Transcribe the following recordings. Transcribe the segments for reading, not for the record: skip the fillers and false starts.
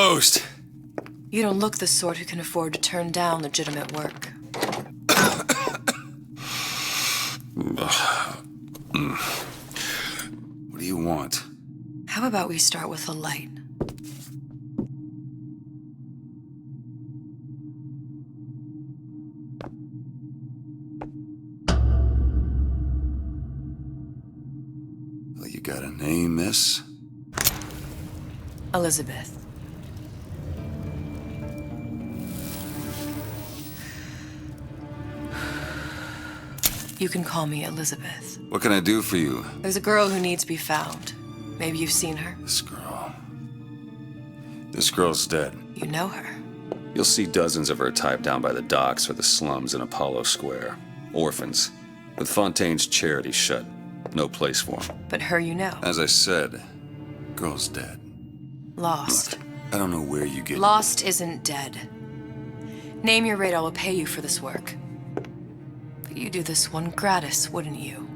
closed. You don't look the sort who can afford to turn down legitimate work. What do you want? How about we start with a light? Well, you got a name, miss? Elizabeth. You can call me Elizabeth. What can I do for you? There's a girl who needs to be found. Maybe you've seen her. This girl. This girl's dead. You know her. You'll see dozens of her type down by the docks or the slums in Apollo Square. Orphans. With Fontaine's charity shut. No place for them. But her you know. As I said, girl's dead. Lost. Look, I don't know where you get... Lost isn't dead. Name your rate, I will pay you for this work. But you do this one gratis, wouldn't you?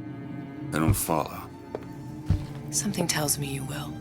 I don't follow. Something tells me you will.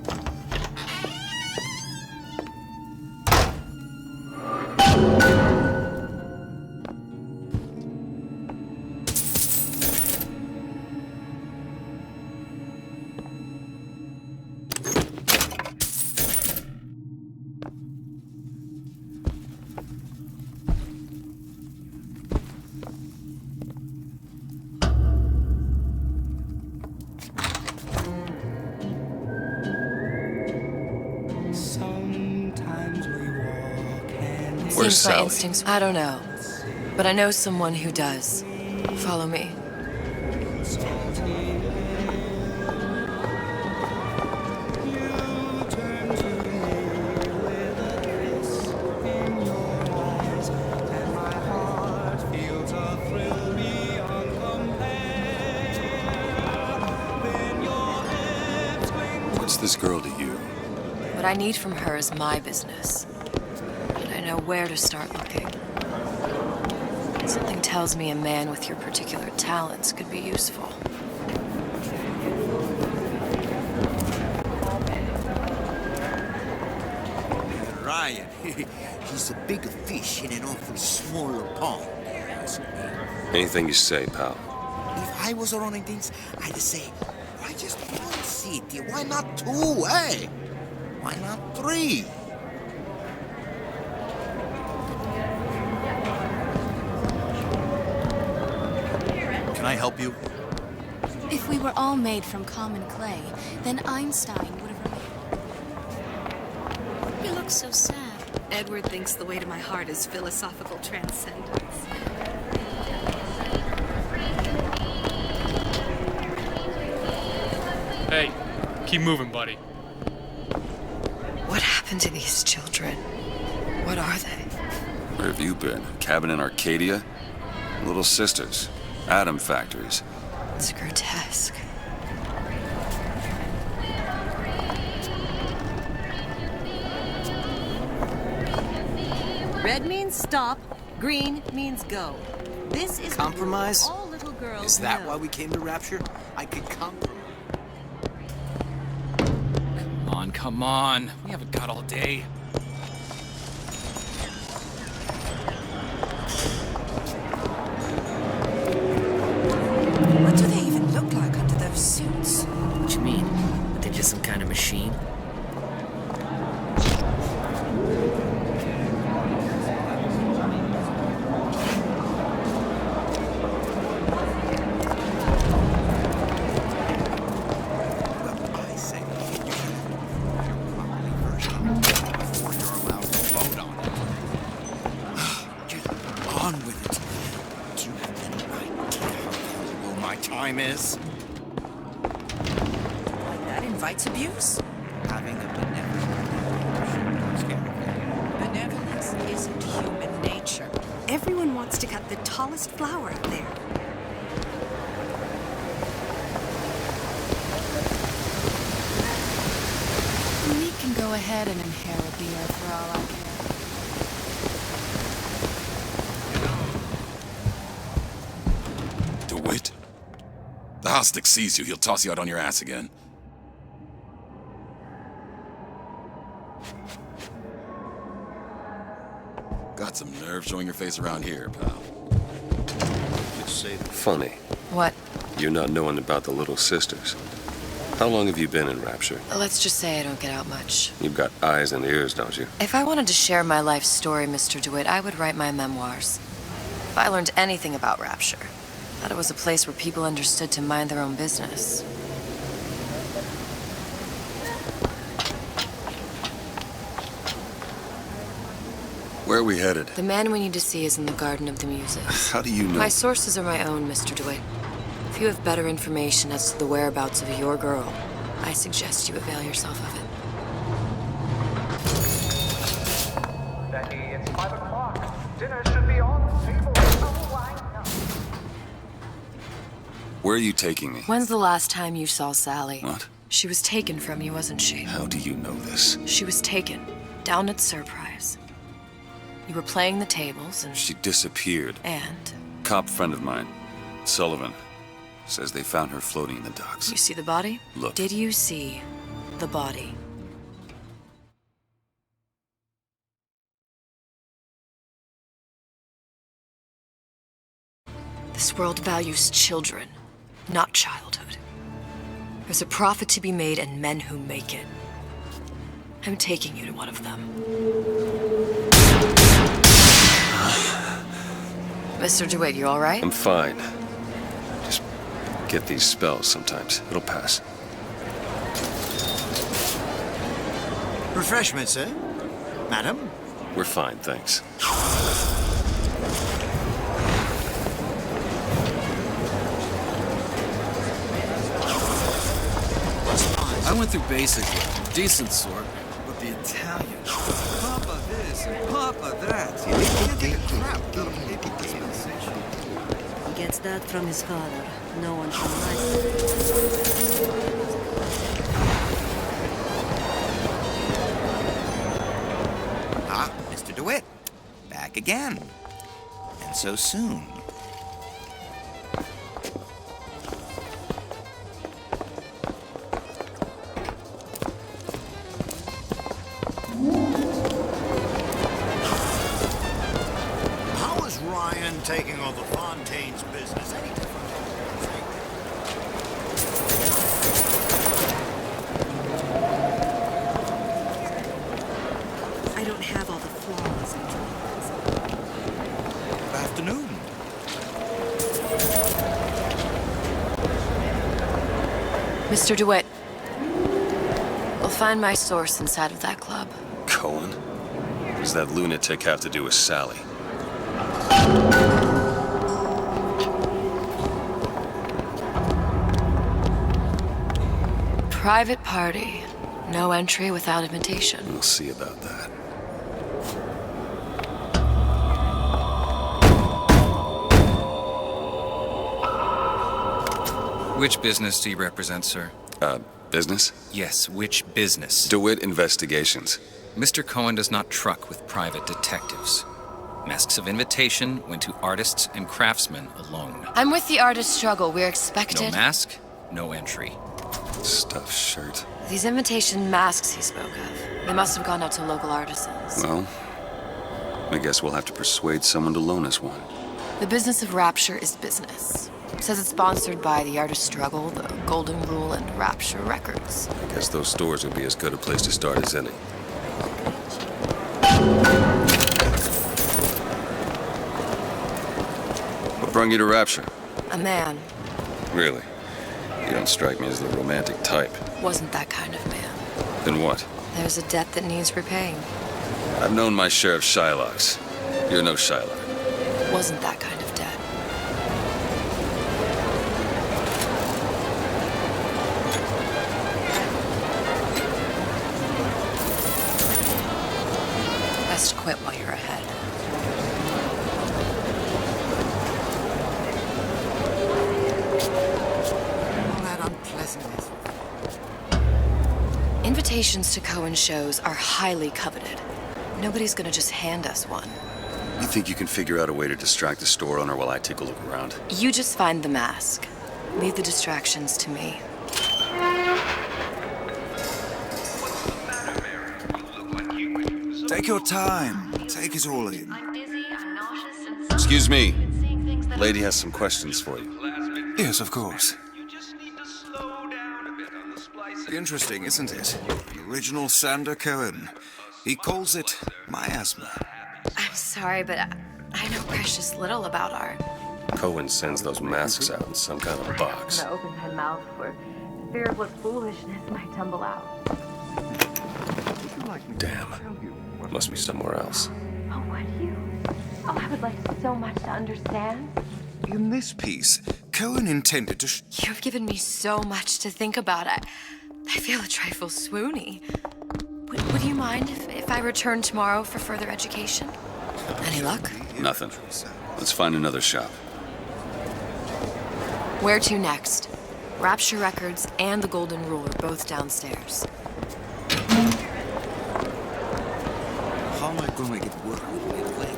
Where's Seems my Sally? instincts. I don't know. But I know someone who does. Follow me. What's this girl to you? What I need from her is my business. And I know where to start looking. Something tells me a man with your particular talents could be useful. Ryan, he's a bigger fish in an awful smaller pond. Anything you say, pal. If I was running things, I'd say, why just one city? Why not two, eh? Why not three? Can I help you? If we were all made from common clay, then Einstein would have remained. You look so sad. Edward thinks the way to my heart is philosophical transcendence. Hey, keep moving, buddy. What happened to these children? What are they? Where have you been? Cabin in Arcadia? Little sisters. Atom factories. It's grotesque. Red means stop, green means go. This is Compromise? what all little girls Is that know. why we came to Rapture? I could compromise. Come on. We haven't got all day. What do they even look like under those suits? What you mean? Are they just some kind of machine? I say you should properly first before you're allowed to vote on it. Get on with it. Do you have any idea how valuable my time is? That invites abuse. Having a benevolent Benevolence isn't human nature. Everyone wants to cut the tallest flower out there. We can go ahead and inherit the earth for all I care. DeWitt? The Hostic sees you, he'll toss you out on your ass again. Got some nerve showing your face around here, pal. Funny, What? you're not knowing about the Little Sisters. How long have you been in Rapture? Let's just say I don't get out much. You've got eyes and ears, don't you? If I wanted to share my life story, Mr. DeWitt, I would write my memoirs. If I learned anything about Rapture, that it was a place where people understood to mind their own business. Where are we headed? The man we need to see is in the Garden of the Muses. How do you know? My sources are my own, Mr. DeWitt. If you have better information as to the whereabouts of your girl, I suggest you avail yourself of it. Becky, it's 5 o'clock. Dinner should be on the table. Oh, I know. Where are you taking me? When's the last time you saw Sally? What? She was taken from you, wasn't she? How do you know this? She was taken, down at Surprise. You were playing the tables and... She disappeared. And? Cop friend of mine, Sullivan, says they found her floating in the docks. You see the body? Look. Did you see the body? This world values children, not childhood. There's a profit to be made and men who make it. I'm taking you to one of them. Mr. DeWitt, you all right? I'm fine. Just get these spells sometimes. It'll pass. Refreshment, sir? Madam? We're fine, thanks. I went through basic, decent sort, but the Italian. Papa this and Papa that. You can't take a crap without a paper dispensation. He gets that from his father. No one from my side. Ah, Mr. DeWitt. Back again. And so soon. How is Ryan taking over Fontaine's business? Any different? I don't have all the flaws in Good afternoon. Mr. DeWitt, we'll find my source inside of that club. Cohen? What does that lunatic have to do with Sally? Private party. No entry without invitation. We'll see about that. Which business do you represent, sir? Business? Yes, which business? DeWitt Investigations. Mr. Cohen does not truck with private detectives. Masks of invitation went to artists and craftsmen alone. I'm with the artist struggle. We're expected. No mask, no entry. Stuffed shirt. These invitation masks he spoke of, they must have gone out to local artisans. Well, I guess we'll have to persuade someone to loan us one. The business of Rapture is business. Says it's sponsored by the Artist Struggle, the Golden Rule, and Rapture Records. I guess those stores would be as good a place to start as any. What brought you to Rapture? A man. Really? You don't strike me as the romantic type. Wasn't that kind of man. Then what? There's a debt that needs repaying. I've known my share of Shylocks. You're no Shylock. Wasn't that kind of debt. Best quit while you're ahead. All that unpleasantness. Invitations to Cohen shows are highly coveted. Nobody's gonna just hand us one. You think you can figure out a way to distract the store owner while I take a look around? You just find the mask. Leave the distractions to me. Take your time. Take it all in. Excuse me. Lady has some questions for you. Yes, of course. Interesting, isn't it? The original Sander Cohen. He calls it miasma. I'm sorry, but I know precious little about art. Cohen sends those masks out in some kind of box. I'm gonna open my mouth for fear of what foolishness might tumble out. Damn. Must be somewhere else. Oh, would you? Oh, I would like so much to understand. In this piece, Cohen intended to You've given me so much to think about. I feel a trifle swoony. Would you mind if I return tomorrow for further education? Any luck? Nothing. Let's find another shop. Where to next? Rapture Records and the Golden Rule are both downstairs. How am I going to make it work with my leg?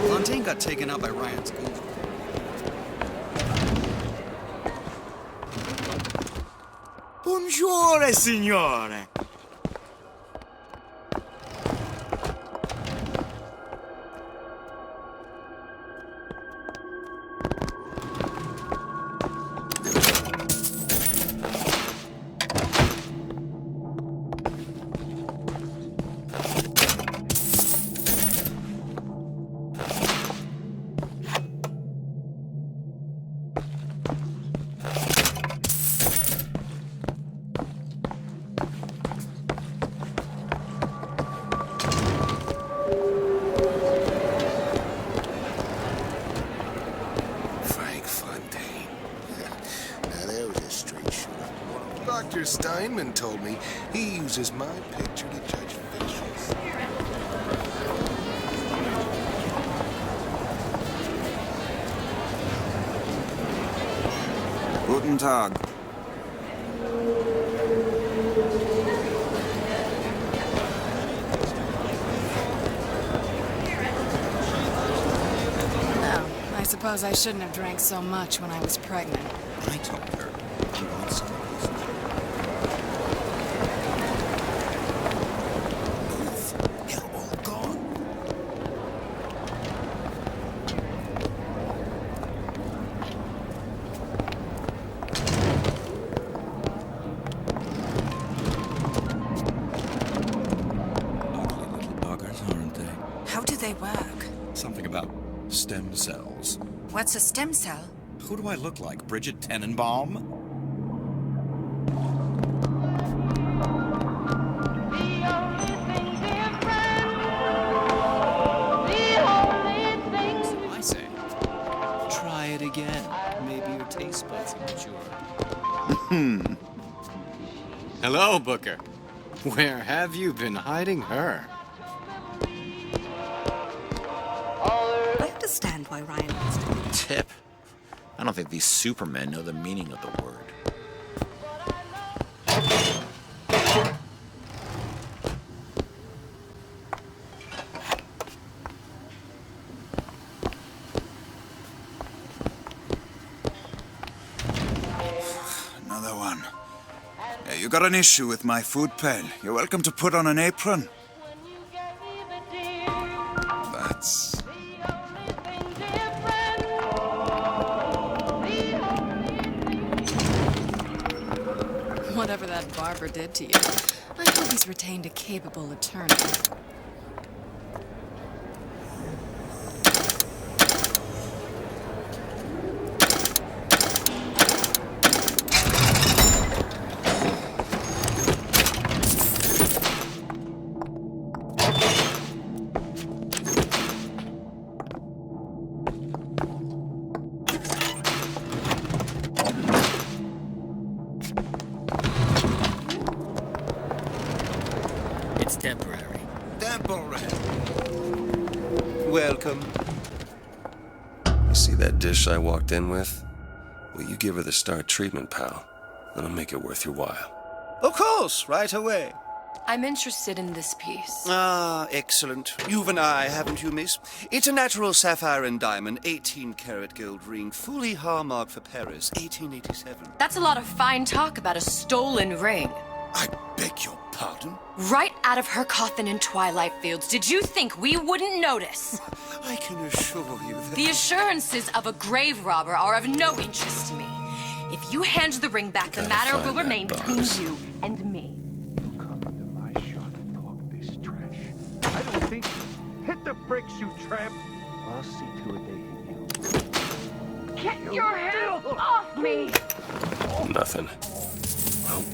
Fontaine got taken out by Ryan's goons. Buongiorno, signore. Dr. Steinman told me he uses my picture to judge facials. Guten Tag. No, I suppose I shouldn't have drank so much when I was pregnant. I told her he wants some. How do they work? Something about stem cells. What's a stem cell? Who do I look like, Bridget Tenenbaum? I say, try it again. Maybe your taste buds have matured. Hello, Booker. Where have you been hiding her? I understand why Ryan wants to. Tip. I don't think these supermen know the meaning of the word. Another one. Hey, you got an issue with my food pail. You're welcome to put on an apron. That's... Whatever that barber did to you, I hope he's retained a capable attorney. It's temporary. Temporary. Welcome. You see that dish I walked in with? Well, you give her the Star treatment, pal. That'll make it worth your while. Of course, right away. I'm interested in this piece. Ah, excellent. You've an eye, haven't you, miss? It's a natural sapphire and diamond, 18-karat gold ring, fully hallmarked for Paris, 1887. That's a lot of fine talk about a stolen ring. I beg your pardon? Right out of her coffin in Twilight Fields. Did you think we wouldn't notice? I can assure you that... The assurances of a grave robber are of no interest to me. If you hand the ring back, the matter will remain between you and me. I don't think so. Hit the bricks, you tramp! I'll see to it they hit you. Get your hands off me! Nothing. Well,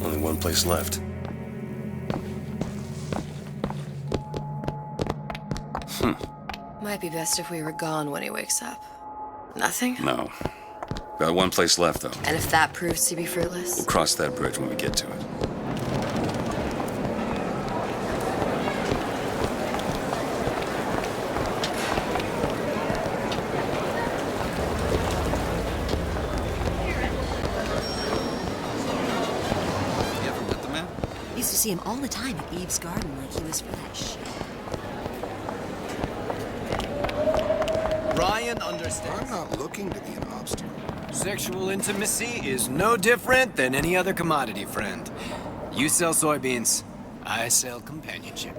only one place left. Might be best if we were gone when he wakes up. Nothing? No. Got one place left, though. And if that proves to be fruitless? We'll cross that bridge when we get to it. Used to see him all the time at Eve's garden like he was for that shit. Ryan understands. I'm not looking to be an obstacle. Sexual intimacy is no different than any other commodity, friend. You sell soybeans, I sell companionship.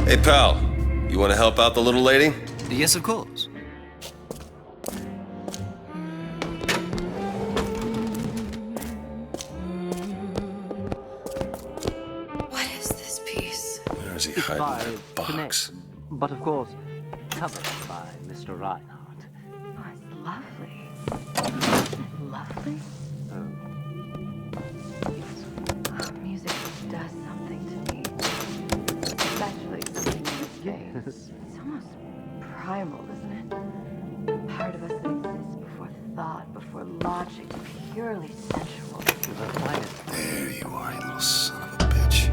Hey, pal. You want to help out the little lady? Yes, of course. Where is he hiding that box? But of course, covered by Mr. Reinhardt. Oh, it's lovely. Lovely? Oh, music does something to me. Especially something in this face. It's almost primal, isn't it? Part of us that exists before thought, before logic, purely sensual. There you are, you little son of a bitch.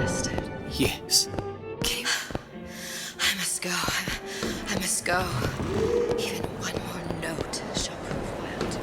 Existed. Yes. Okay. I must go. I must go. Even one more note shall prove wild.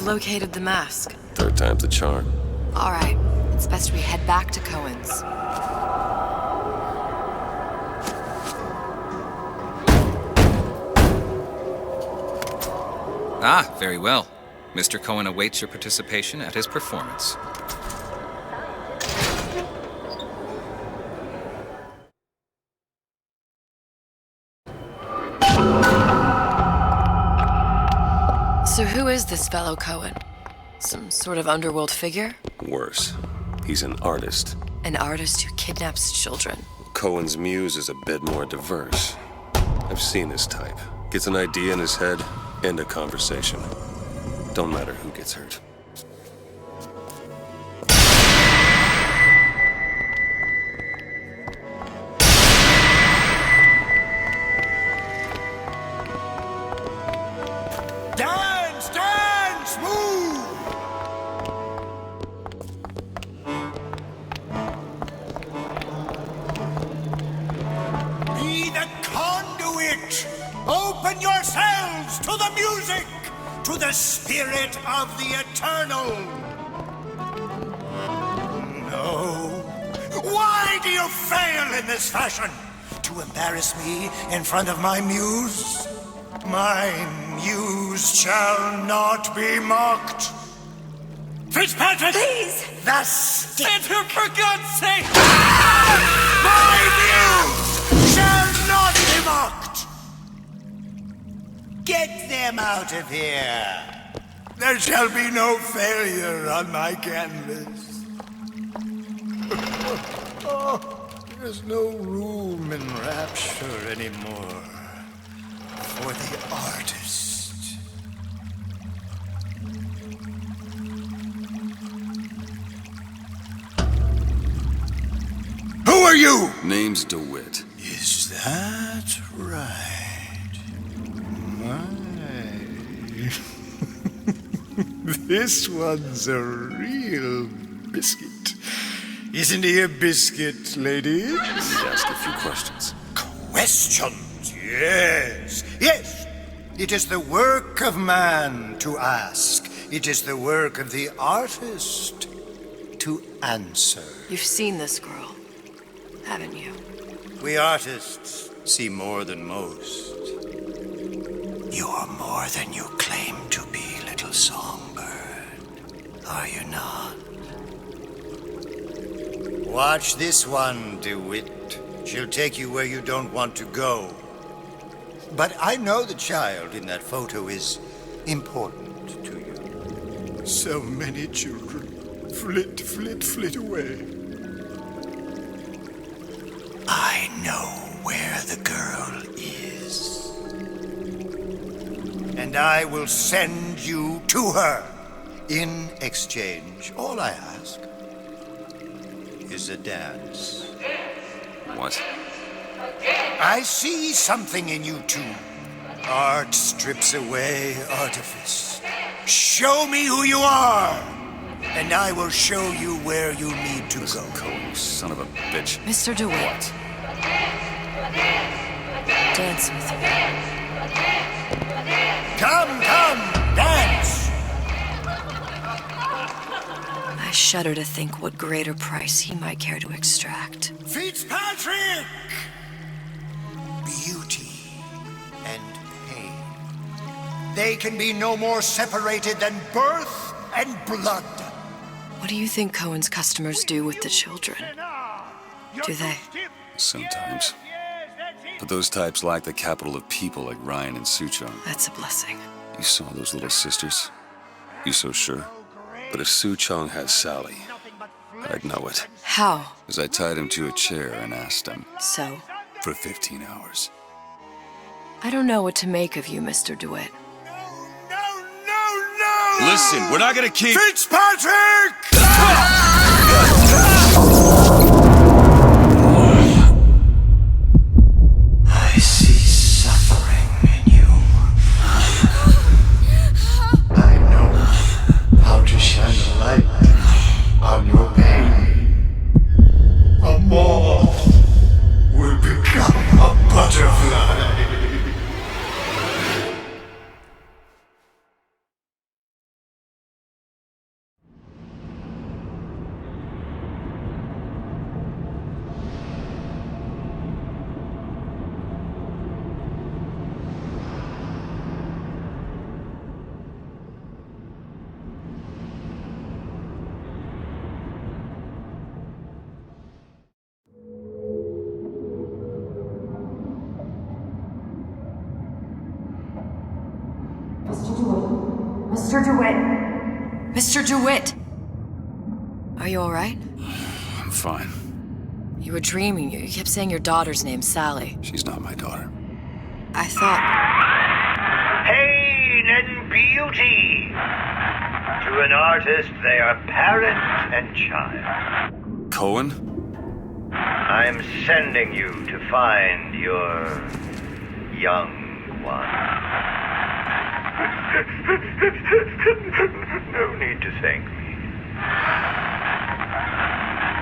Located the mask. Third time's the charm. All right. It's best we head back to Cohen's. Ah, very well. Mr. Cohen awaits your participation at his performance. So who is this fellow Cohen? Some sort of underworld figure? Worse. He's an artist. An artist who kidnaps children. Cohen's muse is a bit more diverse. I've seen this type. Gets an idea in his head, end a conversation. Don't matter who gets hurt. Open yourselves to the music, to the spirit of the eternal. No. Why do you fail in this fashion? To embarrass me in front of my muse? My muse shall not be mocked. Fitzpatrick! Please! The stick! Enter, for God's sake! My muse shall not be mocked! Get them out of here! There shall be no failure on my canvas. Oh, there's no room in rapture anymore for the artist. are you? Name's DeWitt. Is that right? My. This one's a real biscuit. Isn't he a biscuit, ladies? Need to ask a few questions. Questions, yes. Yes. It is the work of man to ask. It is the work of the artist to answer. You've seen this girl, haven't you? We artists see more than most. You are more than you claim to be, little songbird. Are you not? Watch this one, DeWitt. She'll take you where you don't want to go. But I know the child in that photo is important to you. So many children flit, flit, flit away. I know where the girl is. And I will send you to her. In exchange, all I ask is a dance. What? I see something in you two. Art strips away artifice. Show me who you are, and I will show you where you need to go. Cohen, you son of a bitch. Mr. DeWitt. What? Dance with me. Come, dance! I shudder to think what greater price he might care to extract. Fitzpatrick! Beauty and pain. They can be no more separated than birth and blood. What do you think Cohen's customers do with the children? Do they? Sometimes. But those types lack the capital of people like Ryan and Suchong. That's a blessing. You saw those little sisters? You so sure? But if Suchong has Sally, I'd know it. How? As I tied him to a chair and asked him. So? For 15 hours. I don't know what to make of you, Mr. DeWitt. No! Listen, we're not gonna keep... Fitzpatrick! I see suffering in you. I know how to shine a light on your pain. A moth will become a butterfly. Mr. DeWitt! Mr. DeWitt! Are you alright? I'm fine. You were dreaming. You kept saying your daughter's name's Sally. She's not my daughter. I thought... Pain and beauty! To an artist, they are parent and child. Cohen? I'm sending you to find your young one. No need to thank me.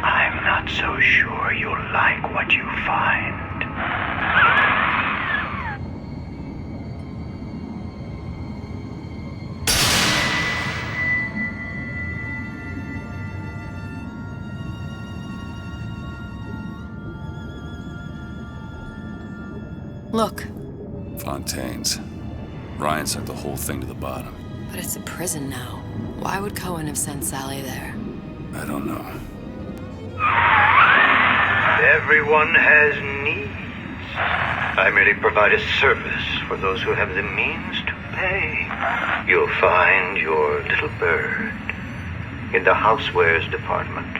I'm not so sure you'll like what you find. Look. Fontaine's. Ryan sent the whole thing to the bottom. But it's a prison now. Why would Cohen have sent Sally there? I don't know. Everyone has needs. I merely provide a service for those who have the means to pay. You'll find your little bird in the housewares department.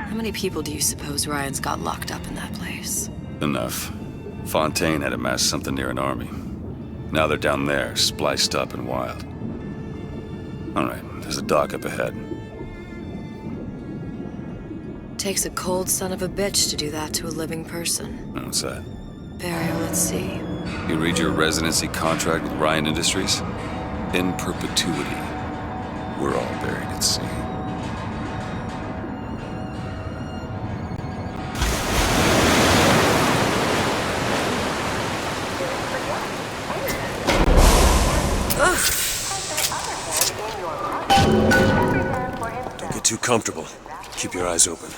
How many people do you suppose Ryan's got locked up in that place? Enough. Fontaine had amassed something near an army. Now they're down there, spliced up and wild. All right, there's a dock up ahead. Takes a cold son of a bitch to do that to a living person. What's that? Barry, let's see. You read your residency contract with Ryan Industries? In perpetuity, we're all buried at sea. Don't get too comfortable. Keep your eyes open.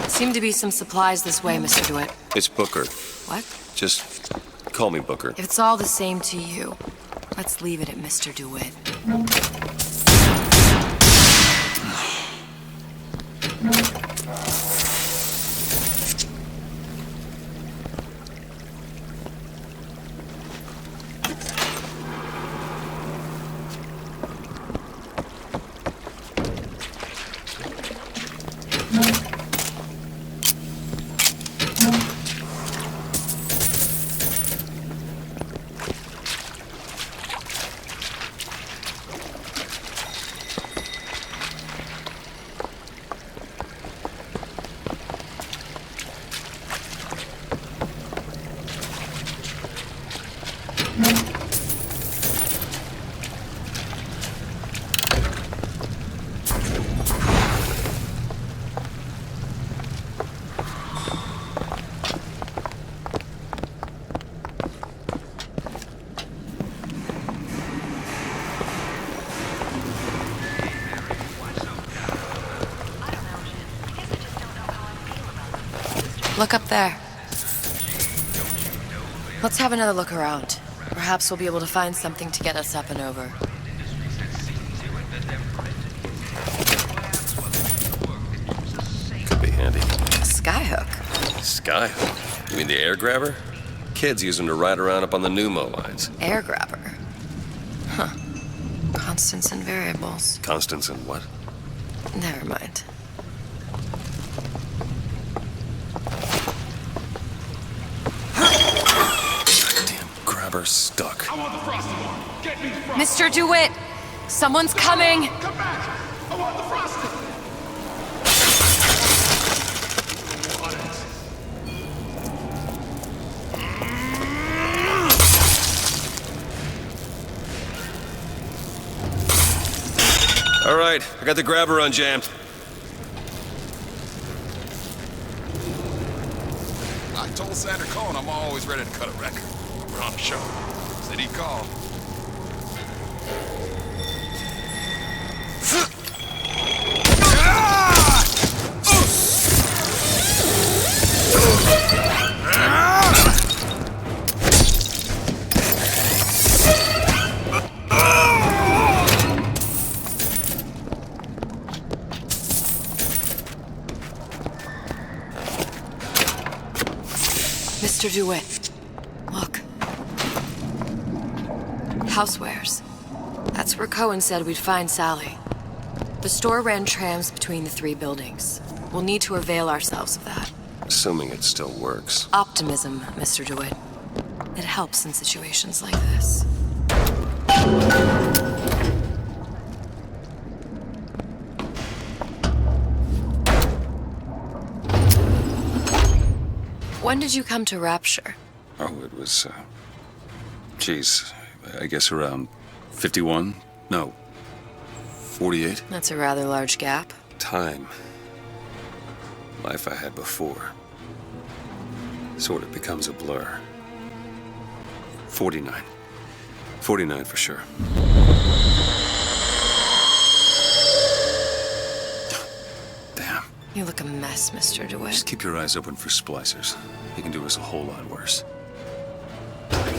Seem to be some supplies this way, Mr. DeWitt. It's Booker. What? Just call me Booker. If it's all the same to you, let's leave it at Mr. DeWitt. Look up there. Let's have another look around. Perhaps we'll be able to find something to get us up and over. Could be handy. A skyhook? Skyhook? You mean the air grabber? Kids use them to ride around up on the pneumo lines. Air grabber? Huh. Constants and variables. Constants and what? Never mind. Grabber stuck. I want the frosted one. Get me the frosted. Mr. DeWitt! Someone's coming! Come back! I want the frosted. All right, I got the grabber unjammed. I told Sander Cohen I'm always ready to cut a record. We're on the show. Said he'd call. Mr. DeWitt, look. Housewares. That's where Cohen said we'd find Sally. The store ran trams between the three buildings. We'll need to avail ourselves of that. Assuming it still works. Optimism, Mr. DeWitt. It helps in situations like this. When did you come to Rapture? Oh, it was, geez, I guess around 51? No, 48? That's a rather large gap. Time. Life I had before. Sort of becomes a blur. 49. 49 for sure. Damn. You look a mess, Mr. DeWitt. Just keep your eyes open for splicers. He can do us a whole lot worse.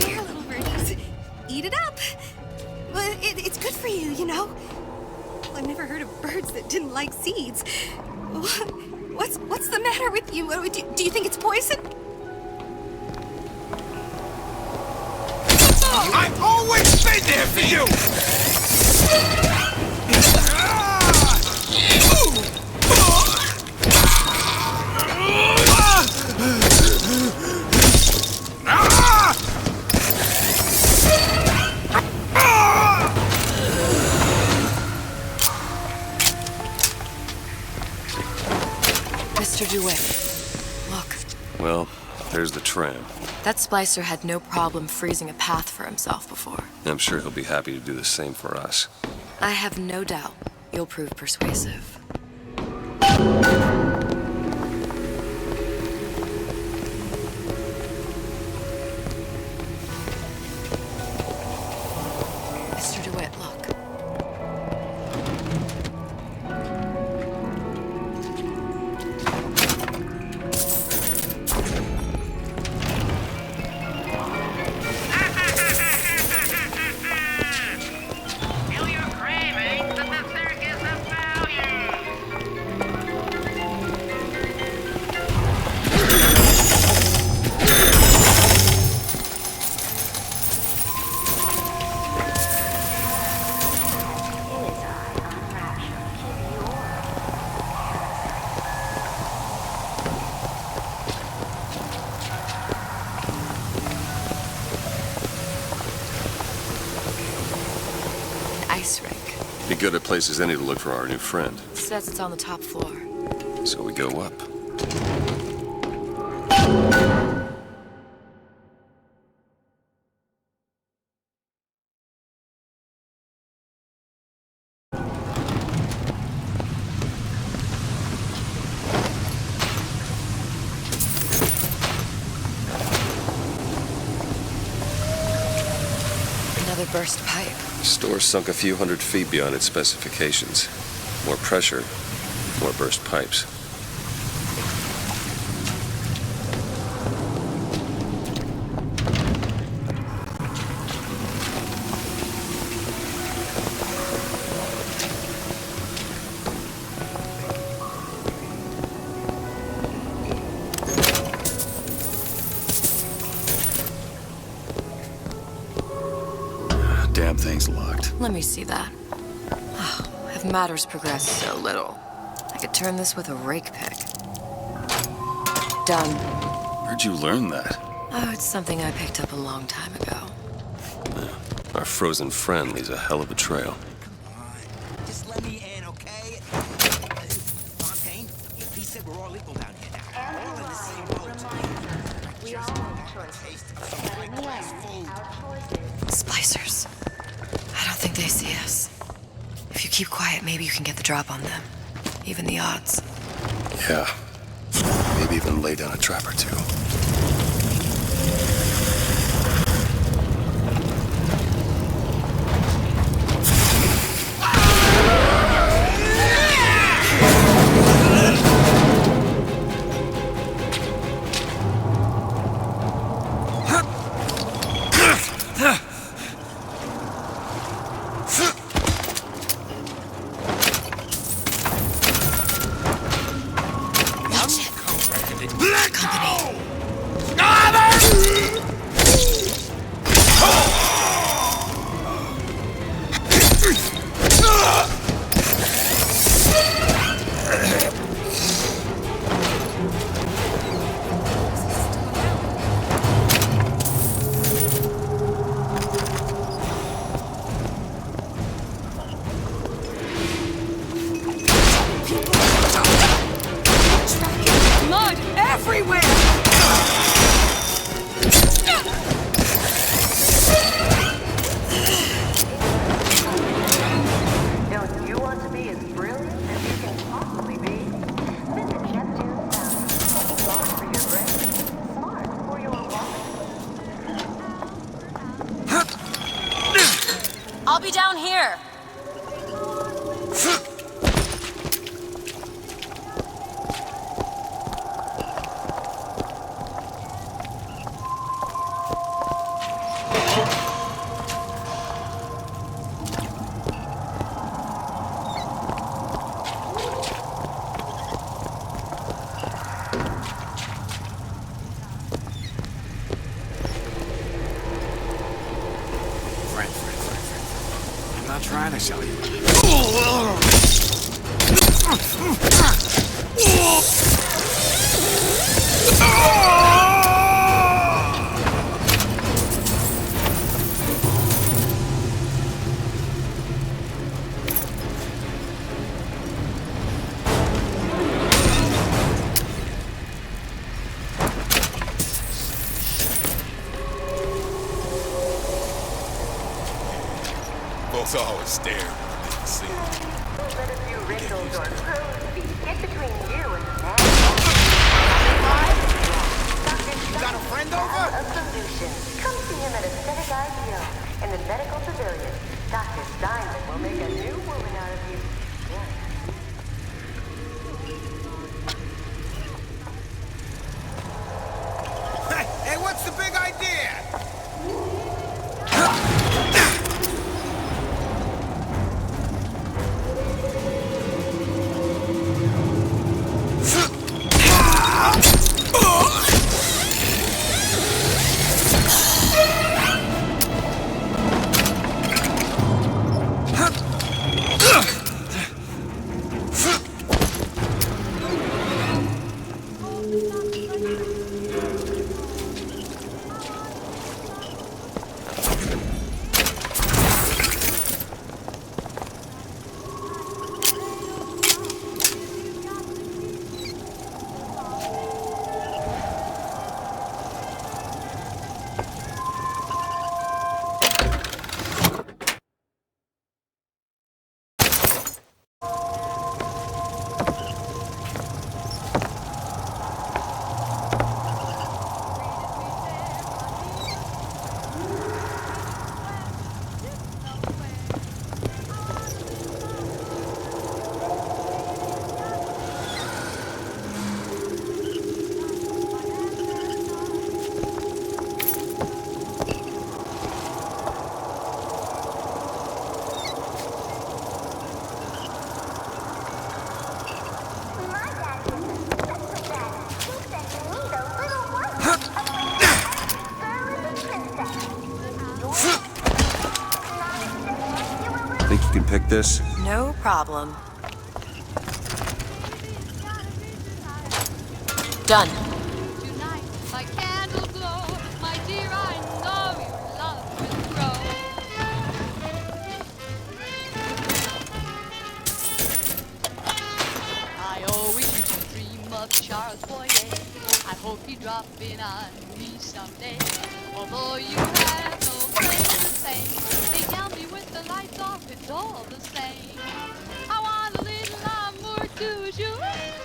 Here, little birdies. Eat it up. Well, it's good for you, you know. Well, I've never heard of birds that didn't like seeds. What's the matter with you? Do you think it's poison? I've always been there for you! Mr. DeWitt, look. Well, there's the tram. That Splicer had no problem freezing a path for himself before. I'm sure he'll be happy to do the same for us. I have no doubt you'll prove persuasive. Mr. DeWitt, look. Be good at places any to look for our new friend. It says it's on the top floor. So we go up. Another burst pipe. The store sunk a few hundred feet beyond its specifications. More pressure, more burst pipes. Damn thing's locked. Let me see that. Oh, have matters progressed so little? I could turn this with a rake pick. Done. Where'd you learn that? Oh, it's something I picked up a long time ago. Our frozen friend leaves a hell of a trail. Just let me in, okay? Fontaine, he said we're all equal down here now. We're all in the same boat. We all have a taste of some high-class food. Splicers. I don't think they see us. If you keep quiet, maybe you can get the drop on them. Even the odds. Yeah. Maybe even lay down a trap or two. Mud everywhere! Don't you want to be as brilliant as you can possibly be? Visit Neptune's Fountain. Smart for your brain, smart for your wallet. I'll be down here. I'm not trying to sell you. It's always staring at the scene. Let a few wrinkles or crow's feet get between you and the man. You got a friend over? A solution. Come see him at Aesthetic Ideal in the medical pavilion. Dr. Steinman will make a new woman out of you. Hey, what's the big idea? Think you can pick this? No problem. Done. Tonight, my candle glow. My dear, I know your love will grow. I always used to dream of Charles Boyer. I hope you drop in on me someday. Although you have no claim to fame, they tell me with the lights off, it's all the same. I want a little amour toujours.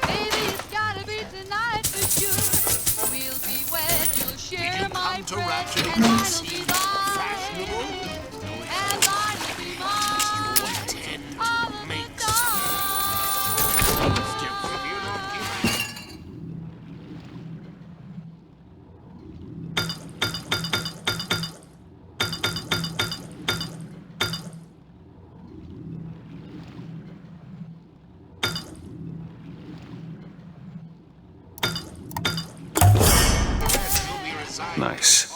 Baby, it's gotta be tonight for sure. We'll be wed, you'll share my bread, and I'll be thine. And I'll be mine. All of the Nice.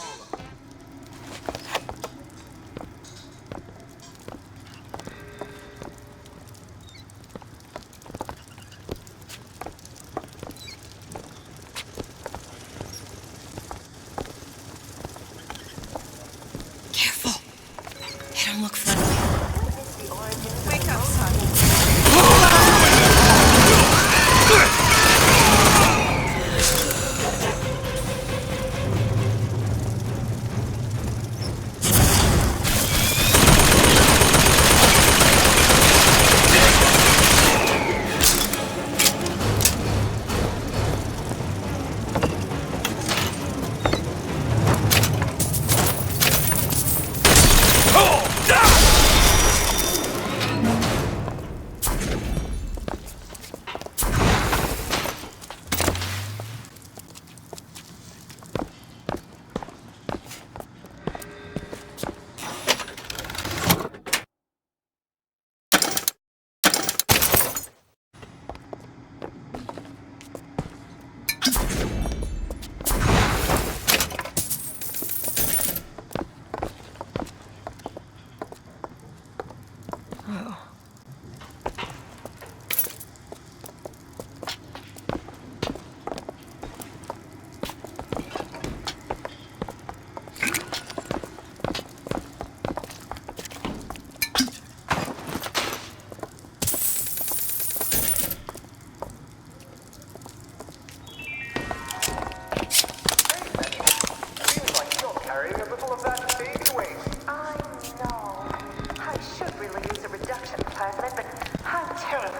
Careful. They don't look friendly. Wake up, son.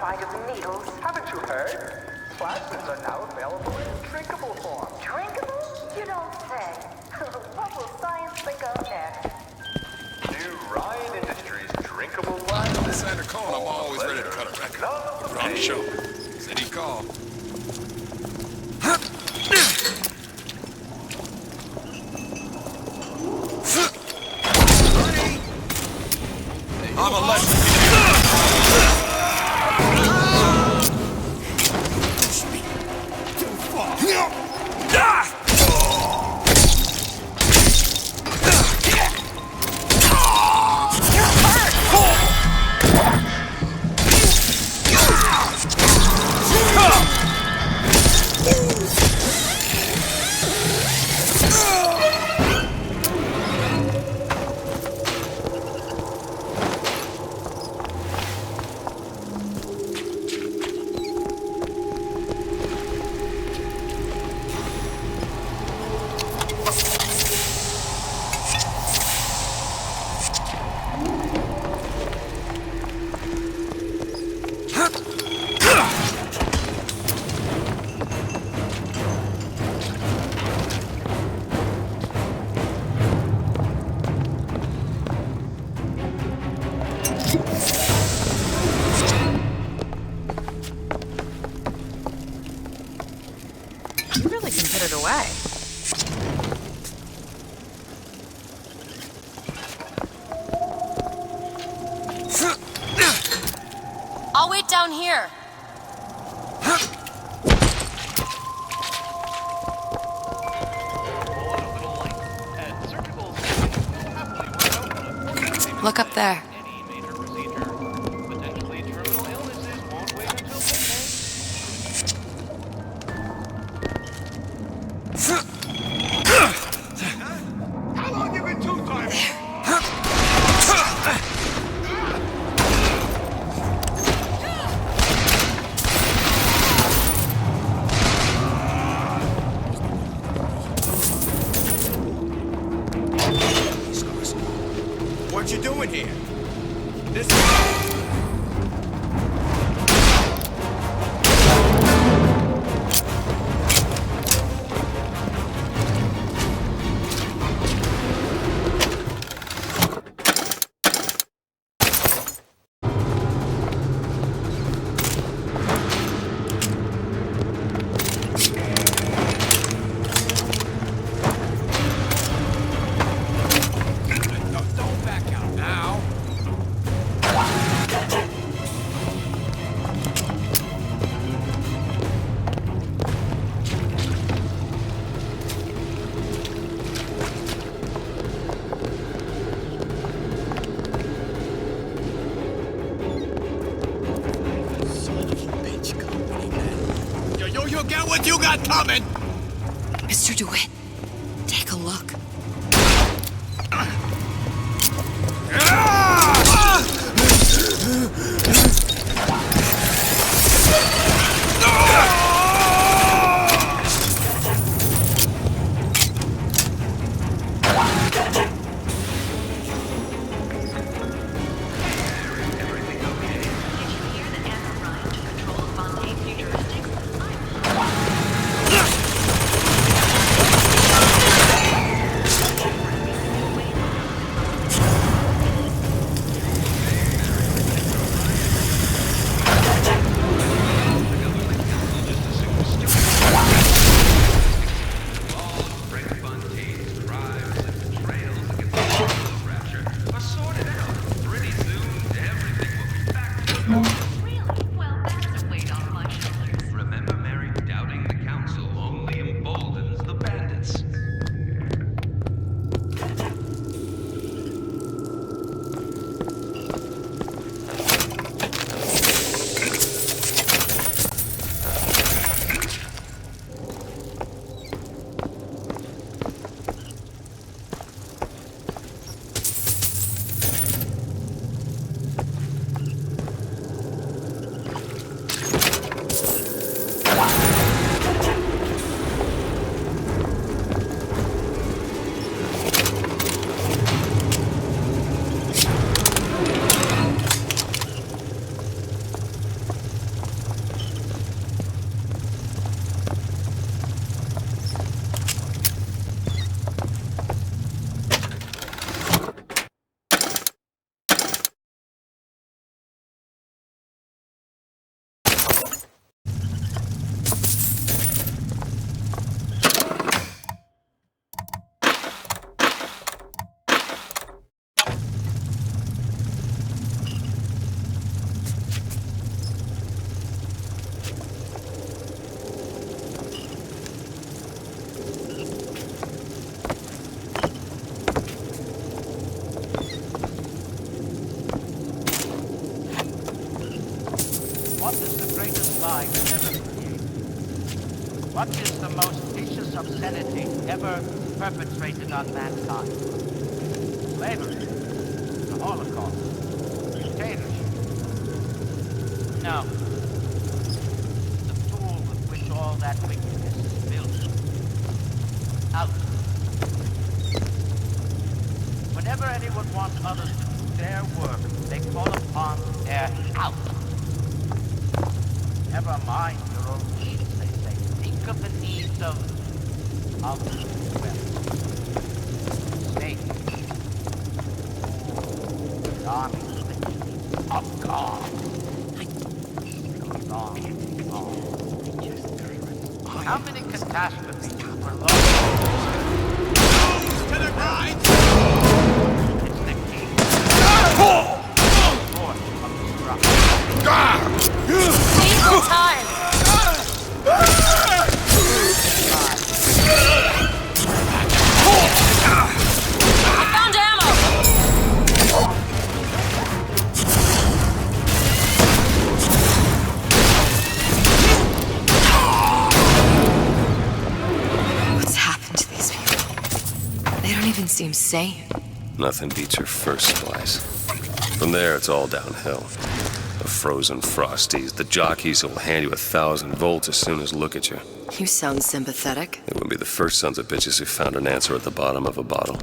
find of the needles. Haven't you heard? Plasmids are now available in drinkable form. Drinkable? You don't say. What will science think of next? New Ryan Industries drinkable plasmids. Sander Cohen, I'm always ready to cut a record. We're on the show. Said he'd call. I'm a legend. You really can put it away. I'll wait down here. Look up there. How long you been two-timing? What you doing here? This don't back out now. Yo, get what you got coming! Mr. DeWitt, take a look. What is the greatest lie ever created? What is the most vicious obscenity ever perpetrated on mankind? Slavery, the Holocaust, dictatorship. No. The tool with which all that wickedness is built. Out. Whenever anyone wants others to do their work, they call upon their out. Never mind your own needs, they say. Think of the needs of well, state, the army, of God. It goes on and on. How many catastrophes were lost? To the right! It's the king. Force of destruction. Equal time! I found ammo! What's happened to these people? They don't even seem sane. Nothing beats your first splice. From there, it's all downhill. The frozen frosties, the jockeys who will hand you 1,000 volts as soon as look at you. You sound sympathetic. They wouldn't be the first sons of bitches who found an answer at the bottom of a bottle.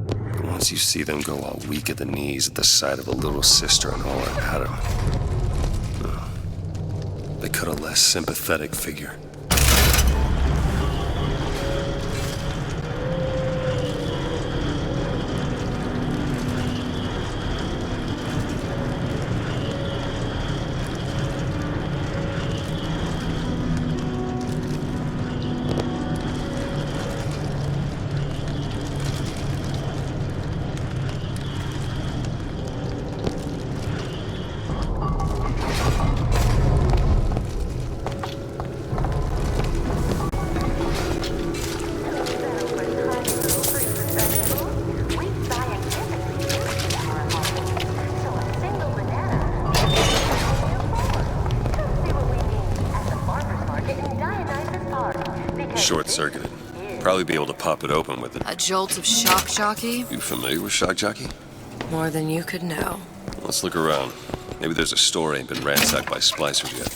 But once you see them go all weak at the knees at the sight of a little sister and all her Adam, they cut a less sympathetic figure. Short-circuited. Probably be able to pop it open with it. A jolt of shock jockey? You familiar with shock jockey? More than you could know. Let's look around. Maybe there's a store ain't been ransacked by splicers yet.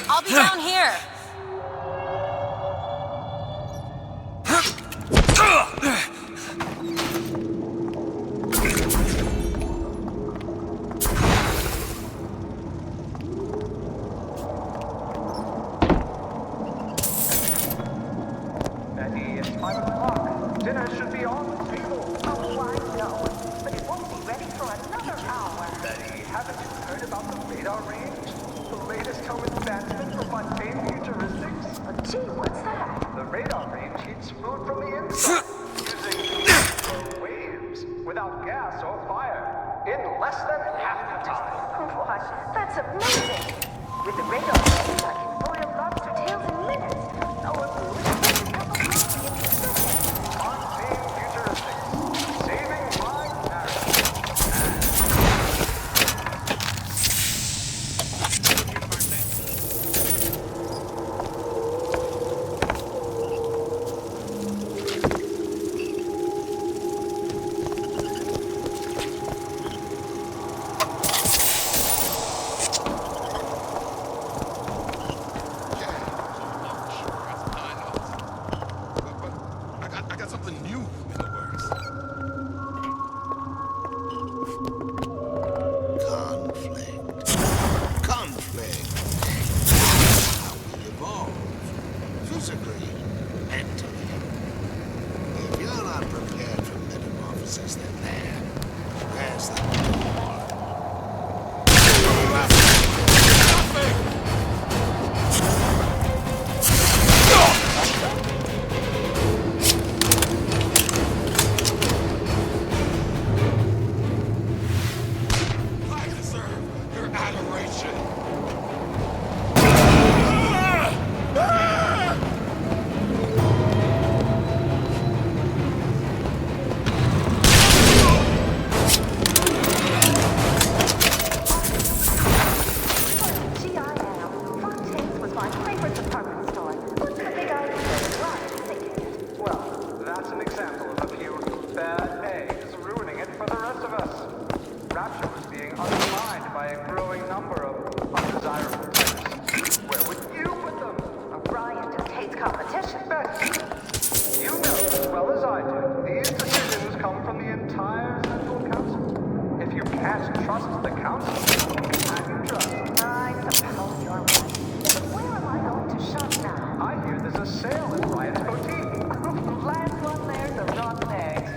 I'll be down here. Betty, it's 5 o'clock. Dinner should be on the table. Oh, I know. But it won't be ready for another hour. Betty, haven't you heard about the radar range? The latest home advancement for mundane futuristics? Gee, what's that? The radar range heats food from the inside using waves without gas or fire in less than half the time. What? That's amazing! With the radar range, I can boil lobster tails in minutes. Or a cup of coffee in seconds. Mundane futuristics. Saving my marriage. physically, mentally. If you're not prepared for metamorphosis, then there's the door. I deserve your adoration. Well, that's an example of a few bad eggs ruining it for the rest of us. Rapture was being undermined by a growing number of undesirable types. Where would you put them? Ryan just hates competition. Betsy, you know as well as I do, these decisions come from the entire Central Council. If you can't trust the Council, who can you trust? I suppose you're right. But where am I going to shop now? I hear there's a sale at Ryan's Boutique. Last one there's the rotten eggs.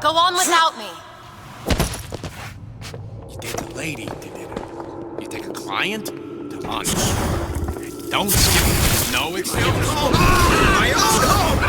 Go on without me. You take a lady to dinner. You take a client to lunch. Don't skip. No excuse. My own home!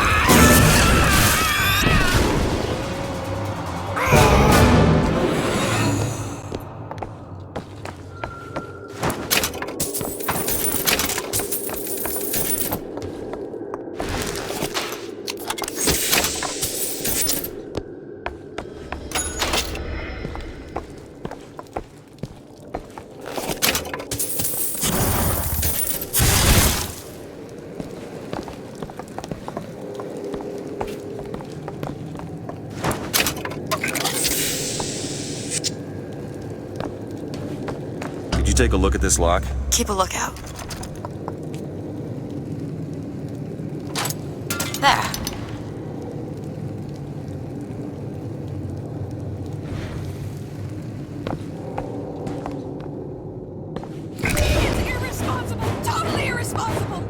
Take a look at this lock? Keep a lookout. There. It's irresponsible! Totally irresponsible!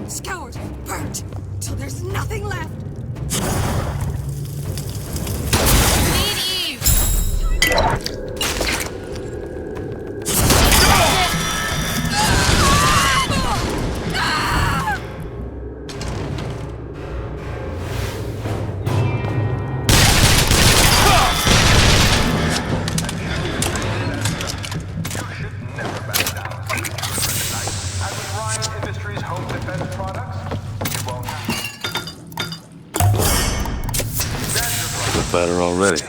Scoured, burnt, till there's nothing left. Need Eve. Better already.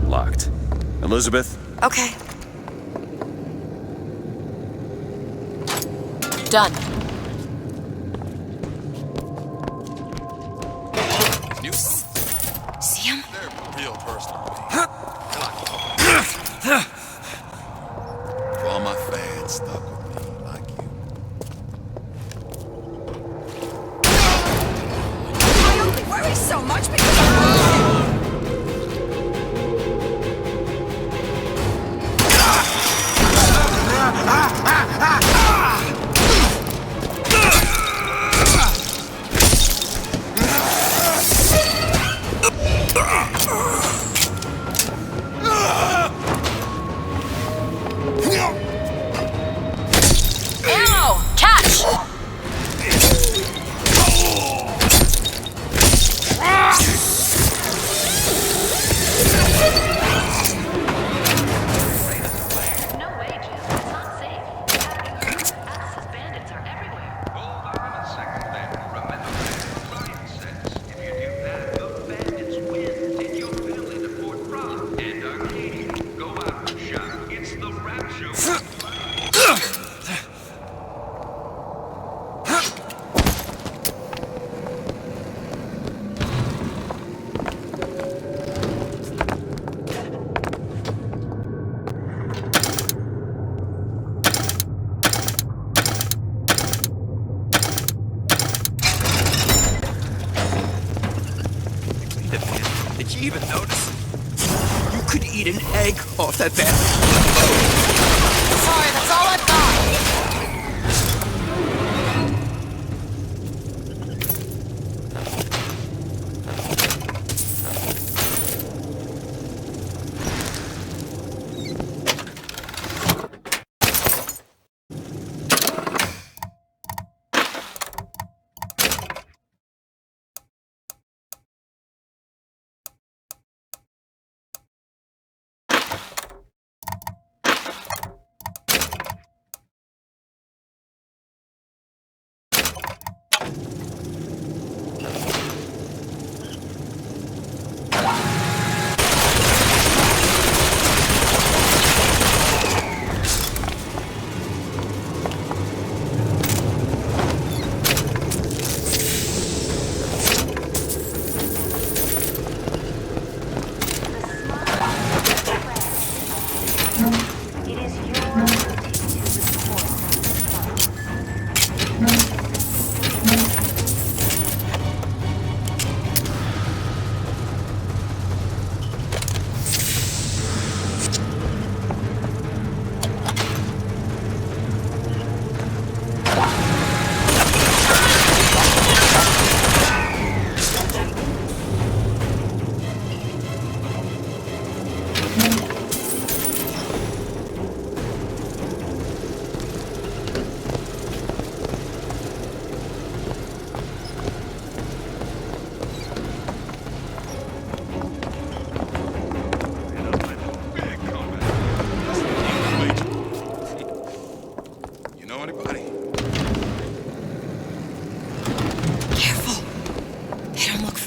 Locked. Elizabeth? Okay. Done. See him? They're real personal. For all my fans stuck with me like you. I only worry so much because Did you even notice? You could eat an egg off that bed. Sorry, that's all I've got.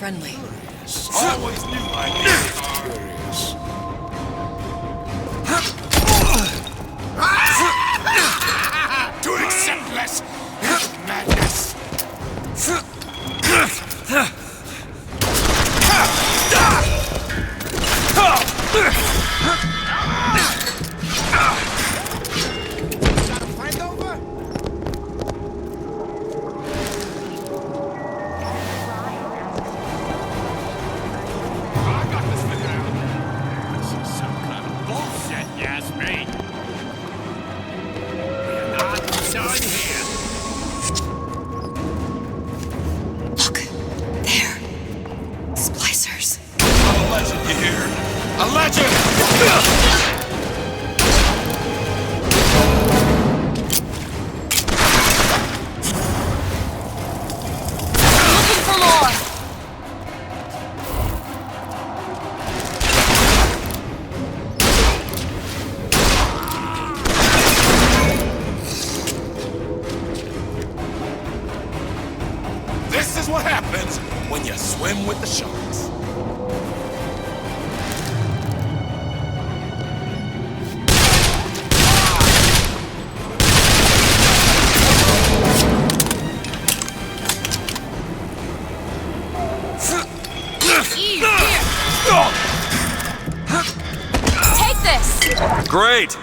Friendly. Always knew I'd be curious. To accept less is madness. Got a friend over? This is what happens when you swim with the sharks. Take this! Great!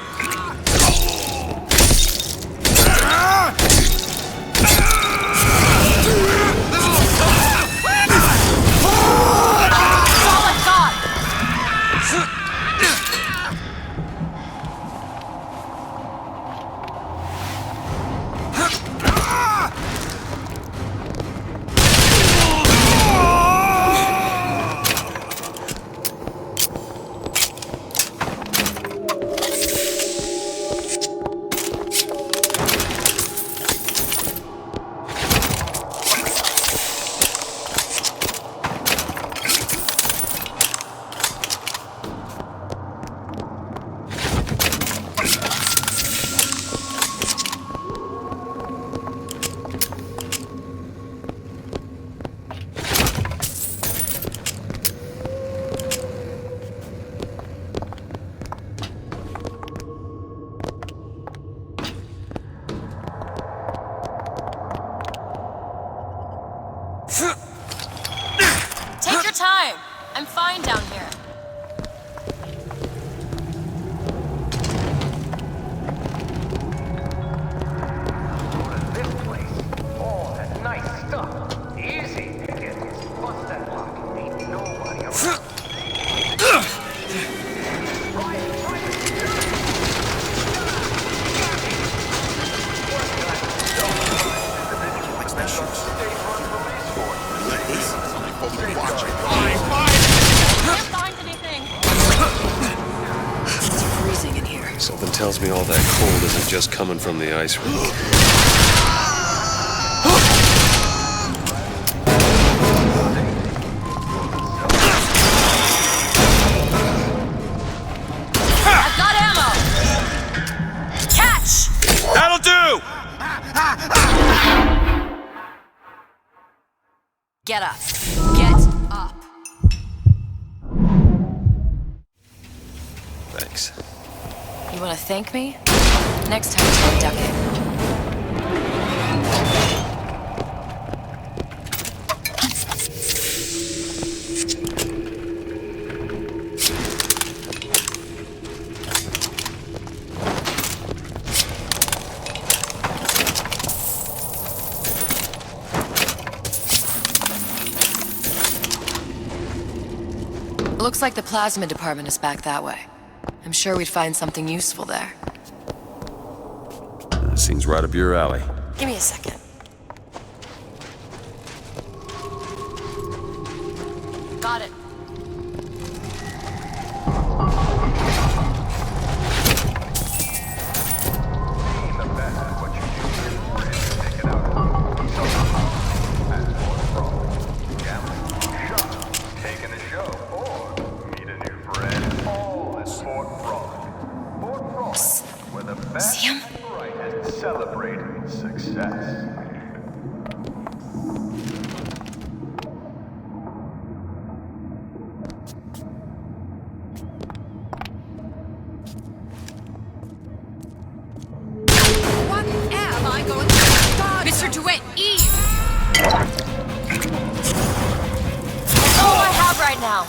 Something tells me all that cold isn't just coming from the ice rink. I've got ammo! Catch! That'll do! Get up. Get up. Thanks. You want to thank me? Next time, try ducking. Looks like the plasma department is back that way. I'm sure we'd find something useful there. Seems right up your alley. Give me a second. Got it. Taking a show or meet a new friend, all in Fort Frolic. Fort Frolic, where the best and brightest celebrate success. What am I going to do? Mr. DeWitt, Eve! That's all I have right now.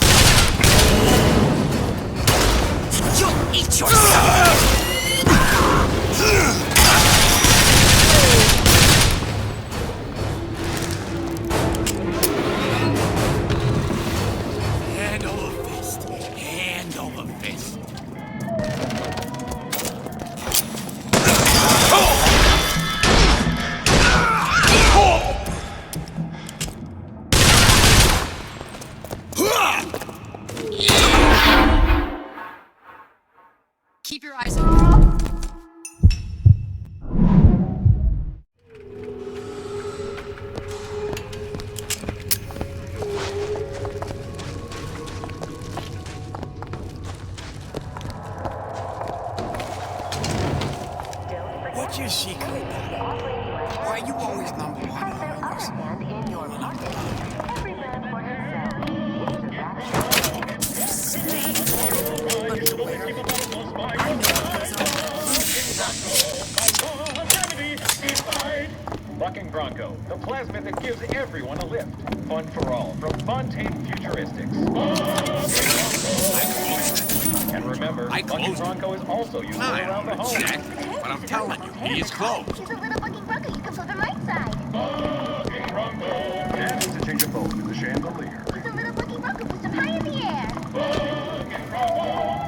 You'll eat yourself! Hand over fist. Hand over fist. Keep your eyes open. What's your secret? Why are you always number one? Bucking Bronco, the plasmid that gives everyone a lift. Fun for all, from Fontaine Futuristics. And remember, Bucking Bronco is also useful around the home. Jack, but I'm telling you, he is closed. It's a little bucking Bronco. You can flip him right side. Bucking Bronco. And it's a change of mode with the chandelier. He's a little bucking Bronco. Push him high in the air. Bucking Bronco.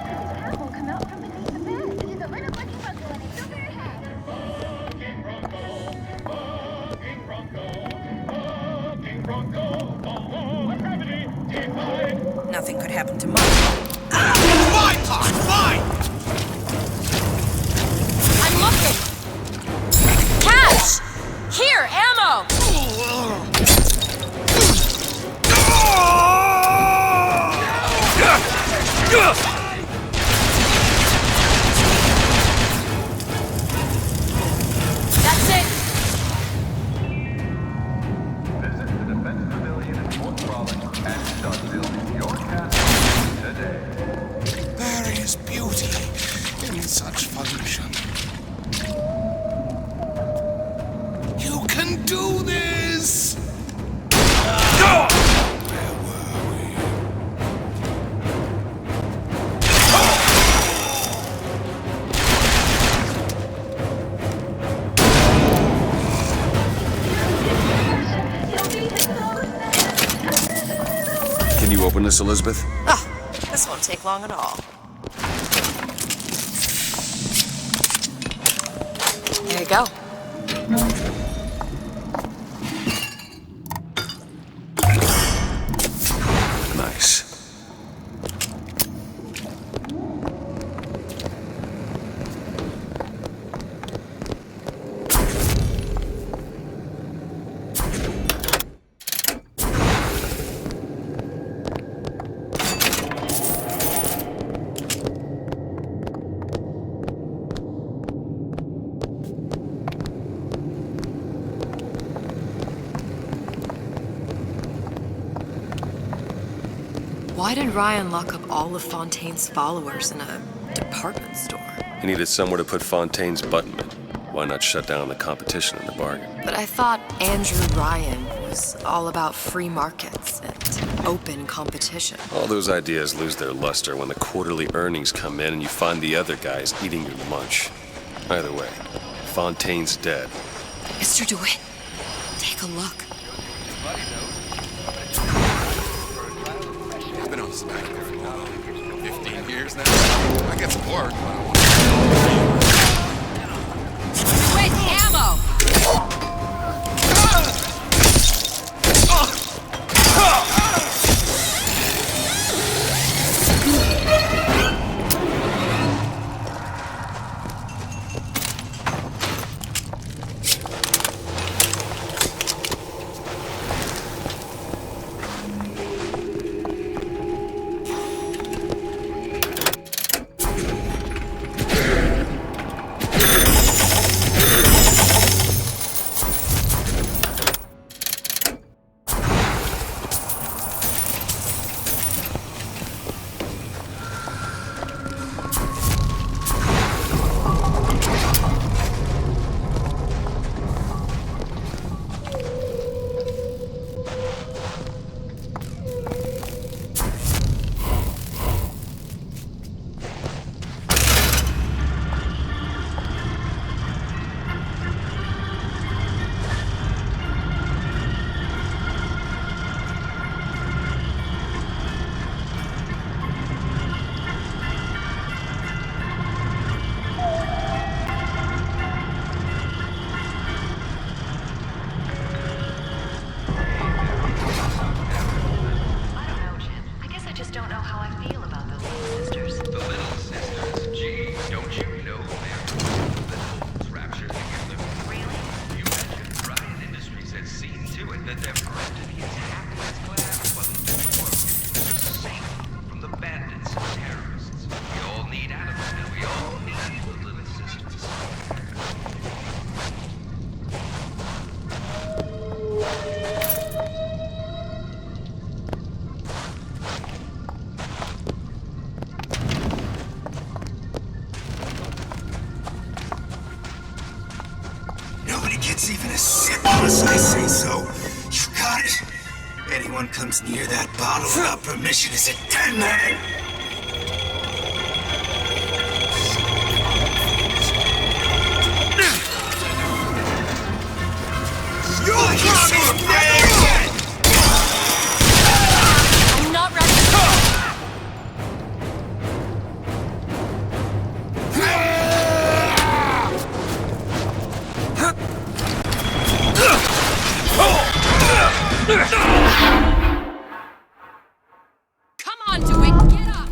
His hat won't come out from beneath the bed. He's a little bucking Bronco and a silver hat. Bucking Bronco. Bucking Bronco. Bucking Bronco. Oh, gravity defied. Nothing could happen to mine. Fine, Todd, fine! I'm looking! Catch! Here, ammo! That's it! Visit the Defense Pavilion in Fort Frolic and start building your castle today. There is beauty in such function. You can do this! Where were we? Can you open this, Elizabeth? Oh, this won't take long at all. There you go. Nice. Why did Ryan lock up all of Fontaine's followers in a department store? He needed somewhere to put Fontaine's button. Why not shut down the competition in the bargain? But I thought Andrew Ryan was all about free markets and open competition. All those ideas lose their luster when the quarterly earnings come in and you find the other guys eating your lunch. Either way, Fontaine's dead. Mr. DeWitt, take a look. I've been on this back for 15 years now. I get some work, but I want Wait, ammo! It's even a sip unless I say so. You got it. Anyone comes near that bottle without permission is a dead man. You'll kiss your brain! I'm not ready. Come on, DeWitt, get up!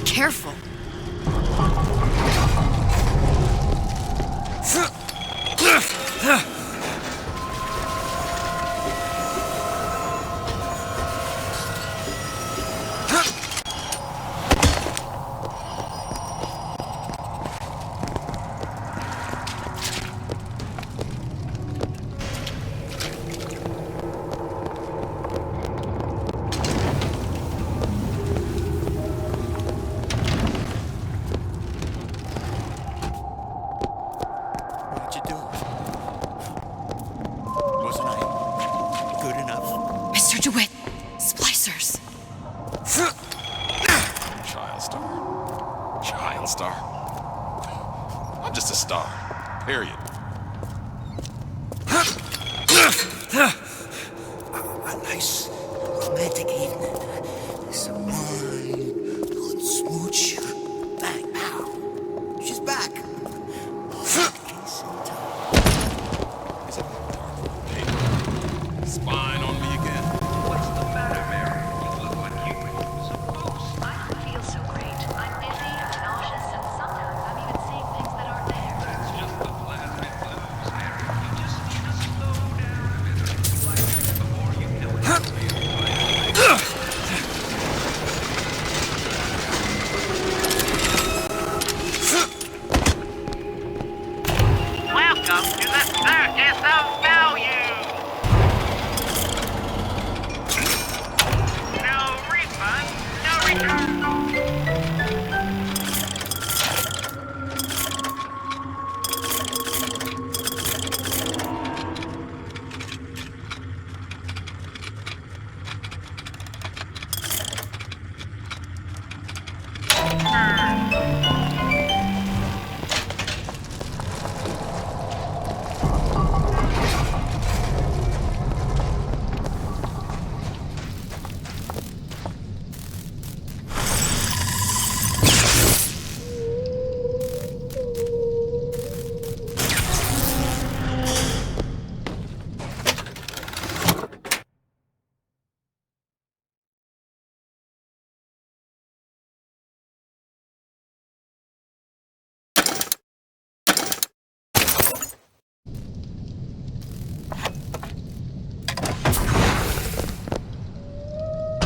Careful. Mr. DeWitt, splicers. Child star. I'm just a star. Period.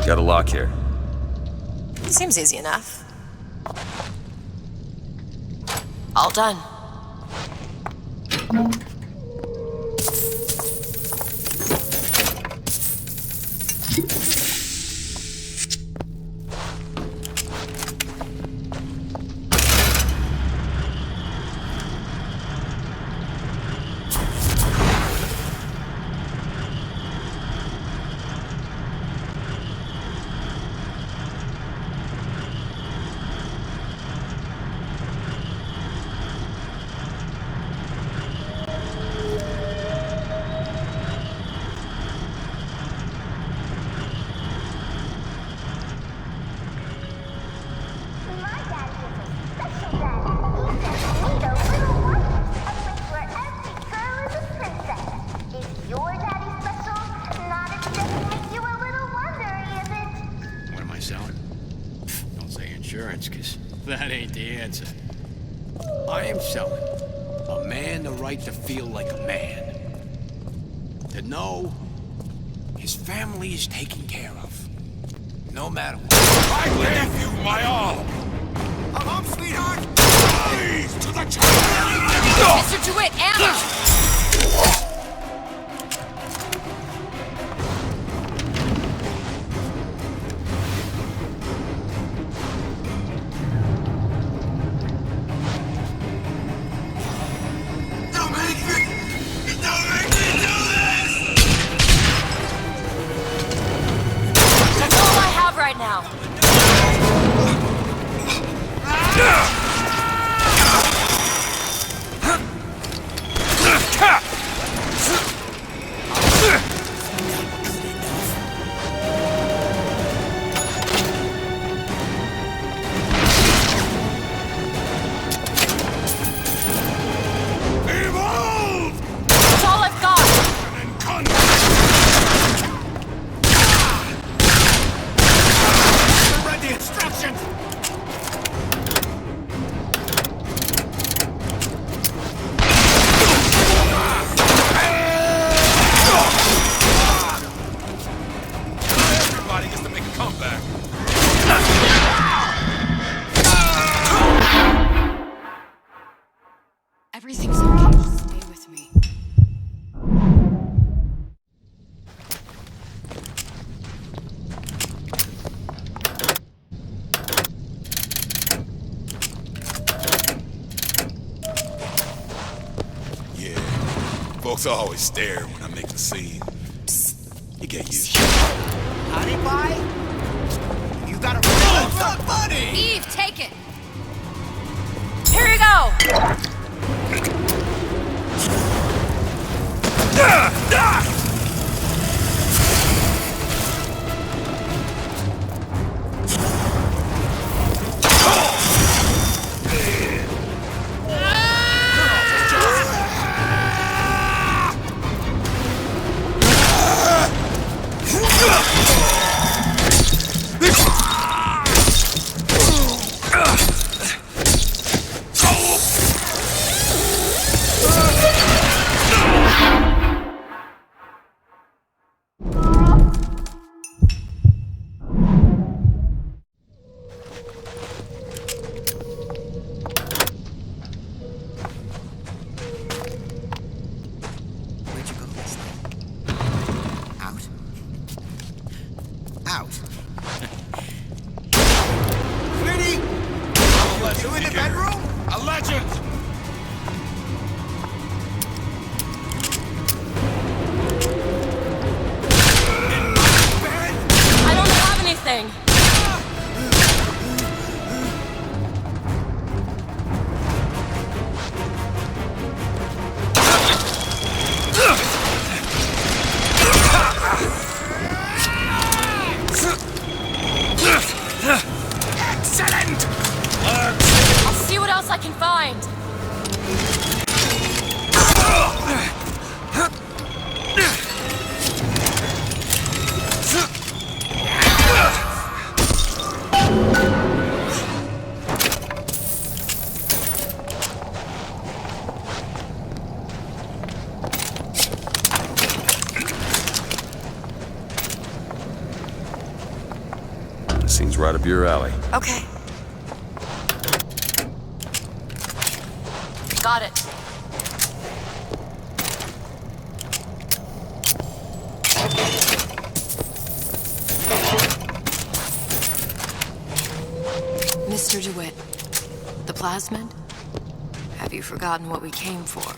Got a lock here. Seems easy enough. All done. Because that ain't the answer. I am selling a man the right to feel like a man. To know his family is taken care of. No matter what. I gave you my all! I'm home, sweetheart! Please, to the child! Mr. DeWitt, ammo! Right now. That's all I've got. Instructions! Everybody gets to make a comeback. Everything's okay. Just stay with me. Folks always stare when I make the scene. Psst, you get used to it. Honey pie? You got a buddy! Eve, take it! Here you go! Excellent! I'll see what else I can find. your alley. Okay. Got it. Mr. DeWitt, the plasmid? Have you forgotten what we came for?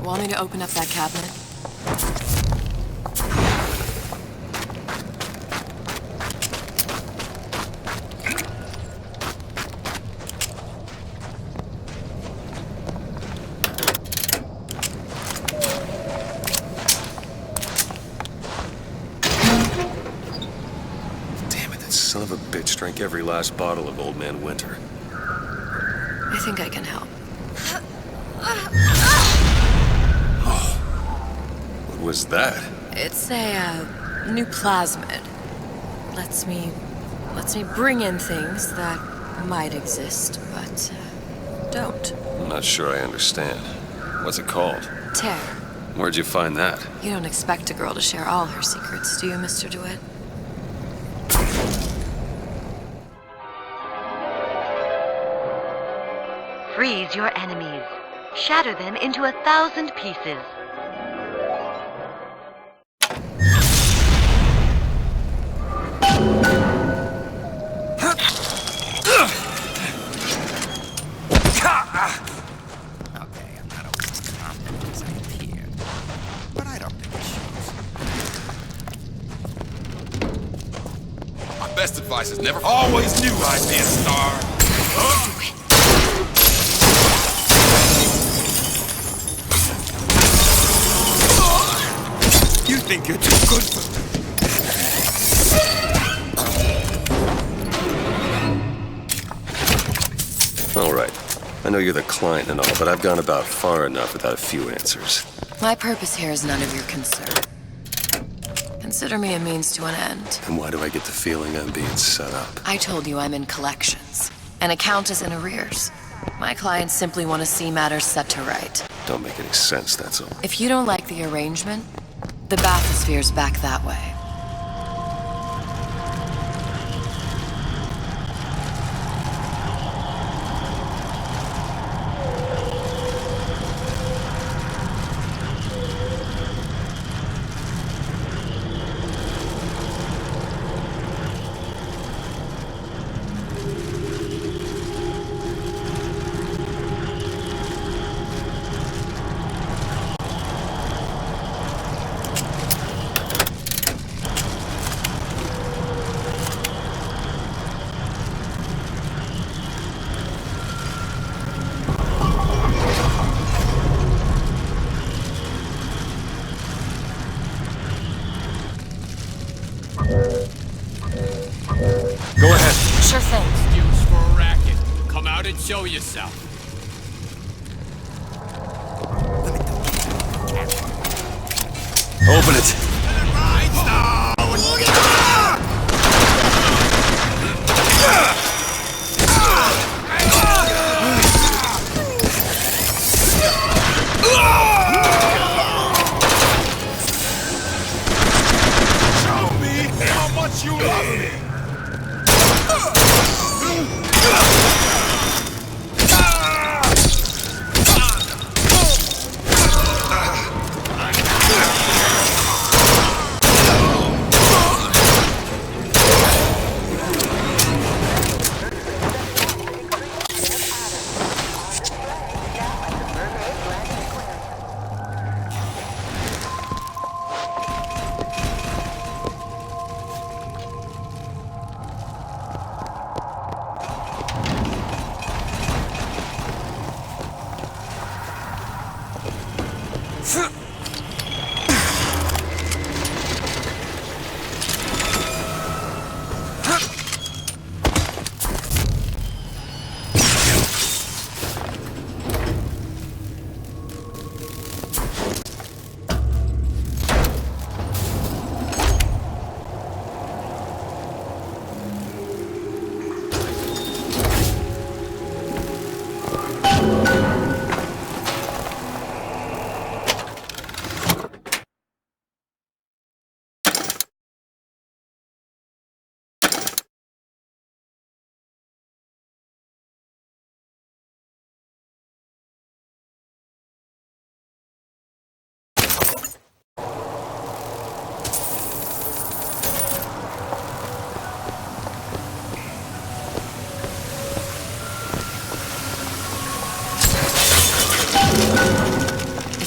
Want me to open up that cabinet? Damn it, that son of a bitch drank every last bottle of Old Man Winter. I think I can help. What was that? It's a new plasmid. Lets me bring in things that might exist, but don't. I'm not sure I understand. What's it called? Tear. Where'd you find that? You don't expect a girl to share all her secrets, do you, Mr. DeWitt? Freeze your enemies. Shatter them into 1,000 pieces. Okay, I'm not always as confident as I appear, but I don't think it shows. My best advice is never always knew I'd be a star. You think you're too good for me? All right. I know you're the client and all, but I've gone about far enough without a few answers. My purpose here is none of your concern. Consider me a means to an end. And why do I get the feeling I'm being set up? I told you I'm in collections. An account is in arrears. My clients simply want to see matters set to right. Don't make any sense, that's all. If you don't like the arrangement, the bathysphere's back that way. Go ahead. Sure thing. Excuse for a racket. Come out and show yourself. Open it. Show me how much you love me.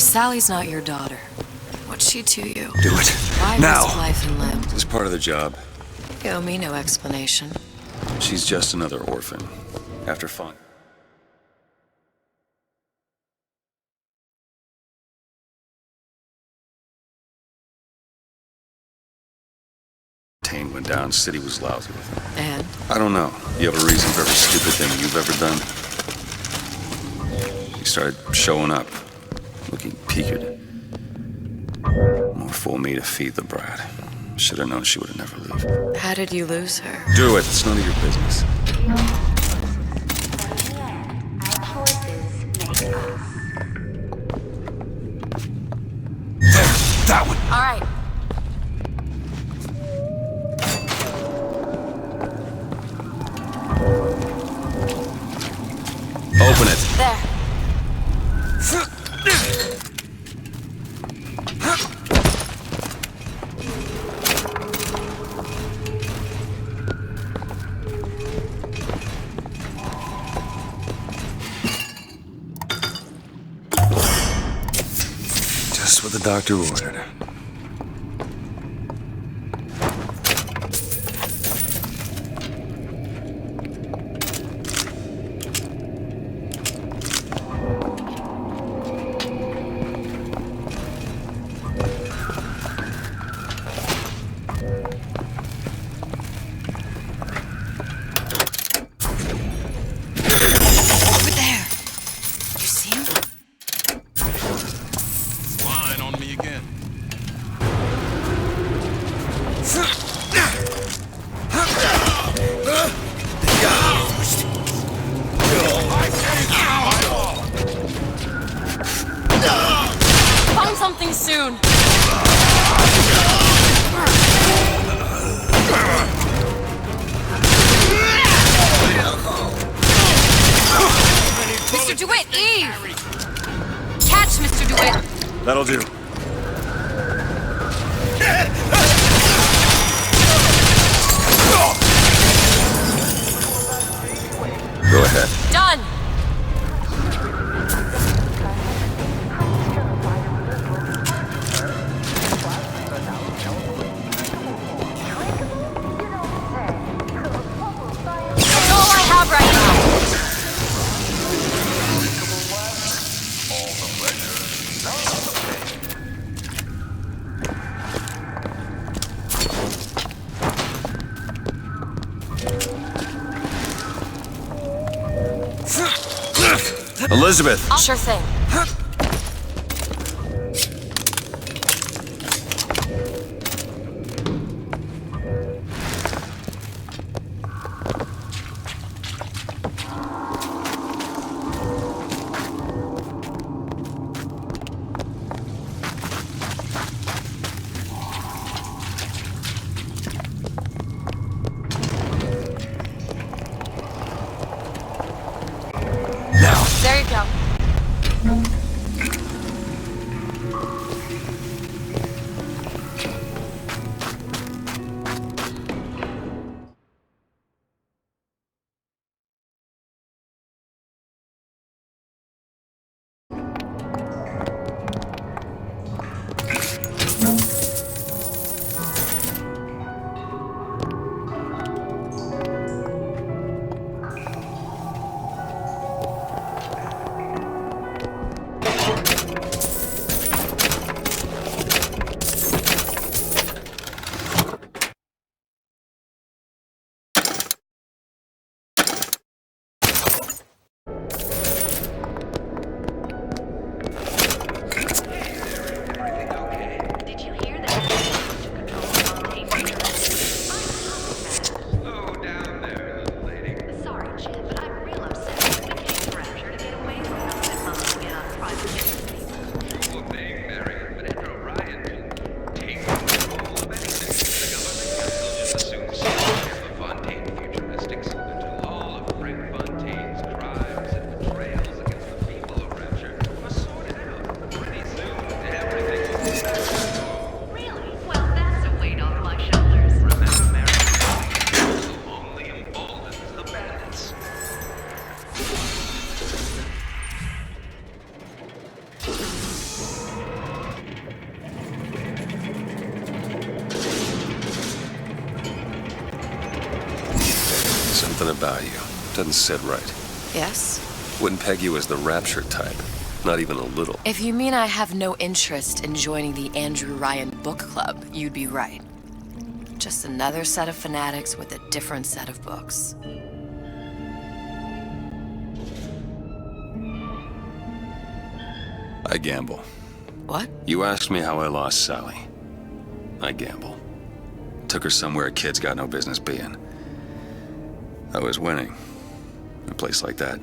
Sally's not your daughter. What's she to you? Do it. Why Now! risk life and limb? It's part of the job. You owe me no explanation. She's just another orphan. After fun. Tane went down, city was lousy with him. And? I don't know. You have a reason for every stupid thing you've ever done? He started showing up, looking peaked. More fool me to feed the brat. Should have known she would never leave. How did you lose her? Do it. It's none of your business. There, that one. All right. Open it. There. Just what the doctor ordered. Flying on me again. Find something soon. Mr. DeWitt, Eve! Catch, Mr. DeWitt! That'll do. Go ahead. Done! That's all I have right now. Elizabeth! Sure thing. There you go. Something about you doesn't sit right. Yes? Wouldn't peg you as the rapture type. Not even a little. If you mean I have no interest in joining the Andrew Ryan book club, you'd be right. Just another set of fanatics with a different set of books. I gamble. What? You asked me how I lost Sally. I gamble. Took her somewhere kids got no business being. I was winning. In a place like that,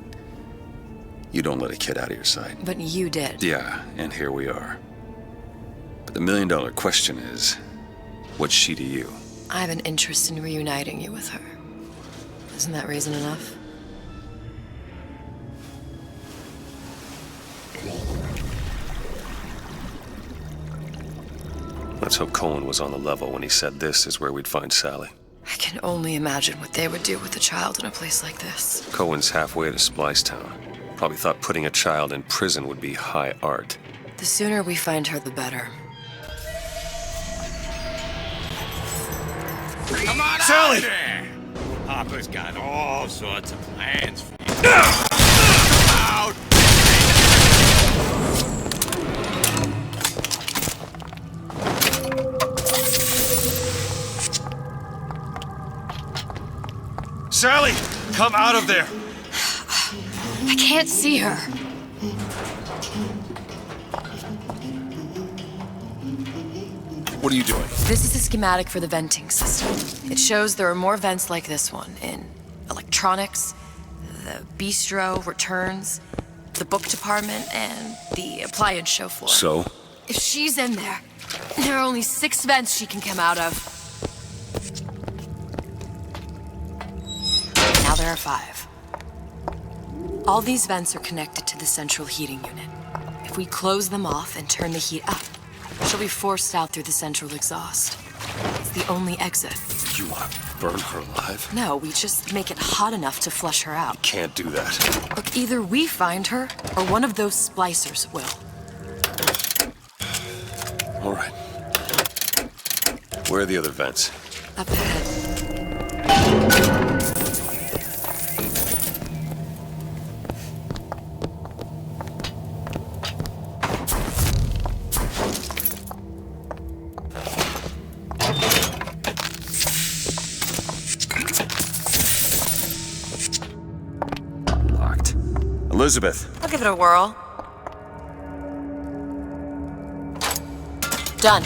you don't let a kid out of your sight. But you did. Yeah, and here we are. But the million-dollar question is, what's she to you? I have an interest in reuniting you with her. Isn't that reason enough? Let's hope Cohen was on the level when he said this is where we'd find Sally. I can only imagine what they would do with a child in a place like this. Cohen's halfway to Splicetown. Probably thought putting a child in prison would be high art. The sooner we find her, the better. Come on Sally! out there! Papa's got all sorts of plans for you. Out! Sally, come out of there! I can't see her. What are you doing? This is a schematic for the venting system. It shows there are more vents like this one in electronics, the bistro, returns, the book department, and the appliance show floor. So? If she's in there, there are only 6 vents she can come out of. Now there are 5. All these vents are connected to the central heating unit. If we close them off and turn the heat up, she'll be forced out through the central exhaust. It's the only exit. You want to burn her alive? No, we just make it hot enough to flush her out. Can't do that. Look, either we find her, or one of those splicers will. All right. Where are the other vents? Up ahead. Locked. Elizabeth. I'll give it a whirl. Done.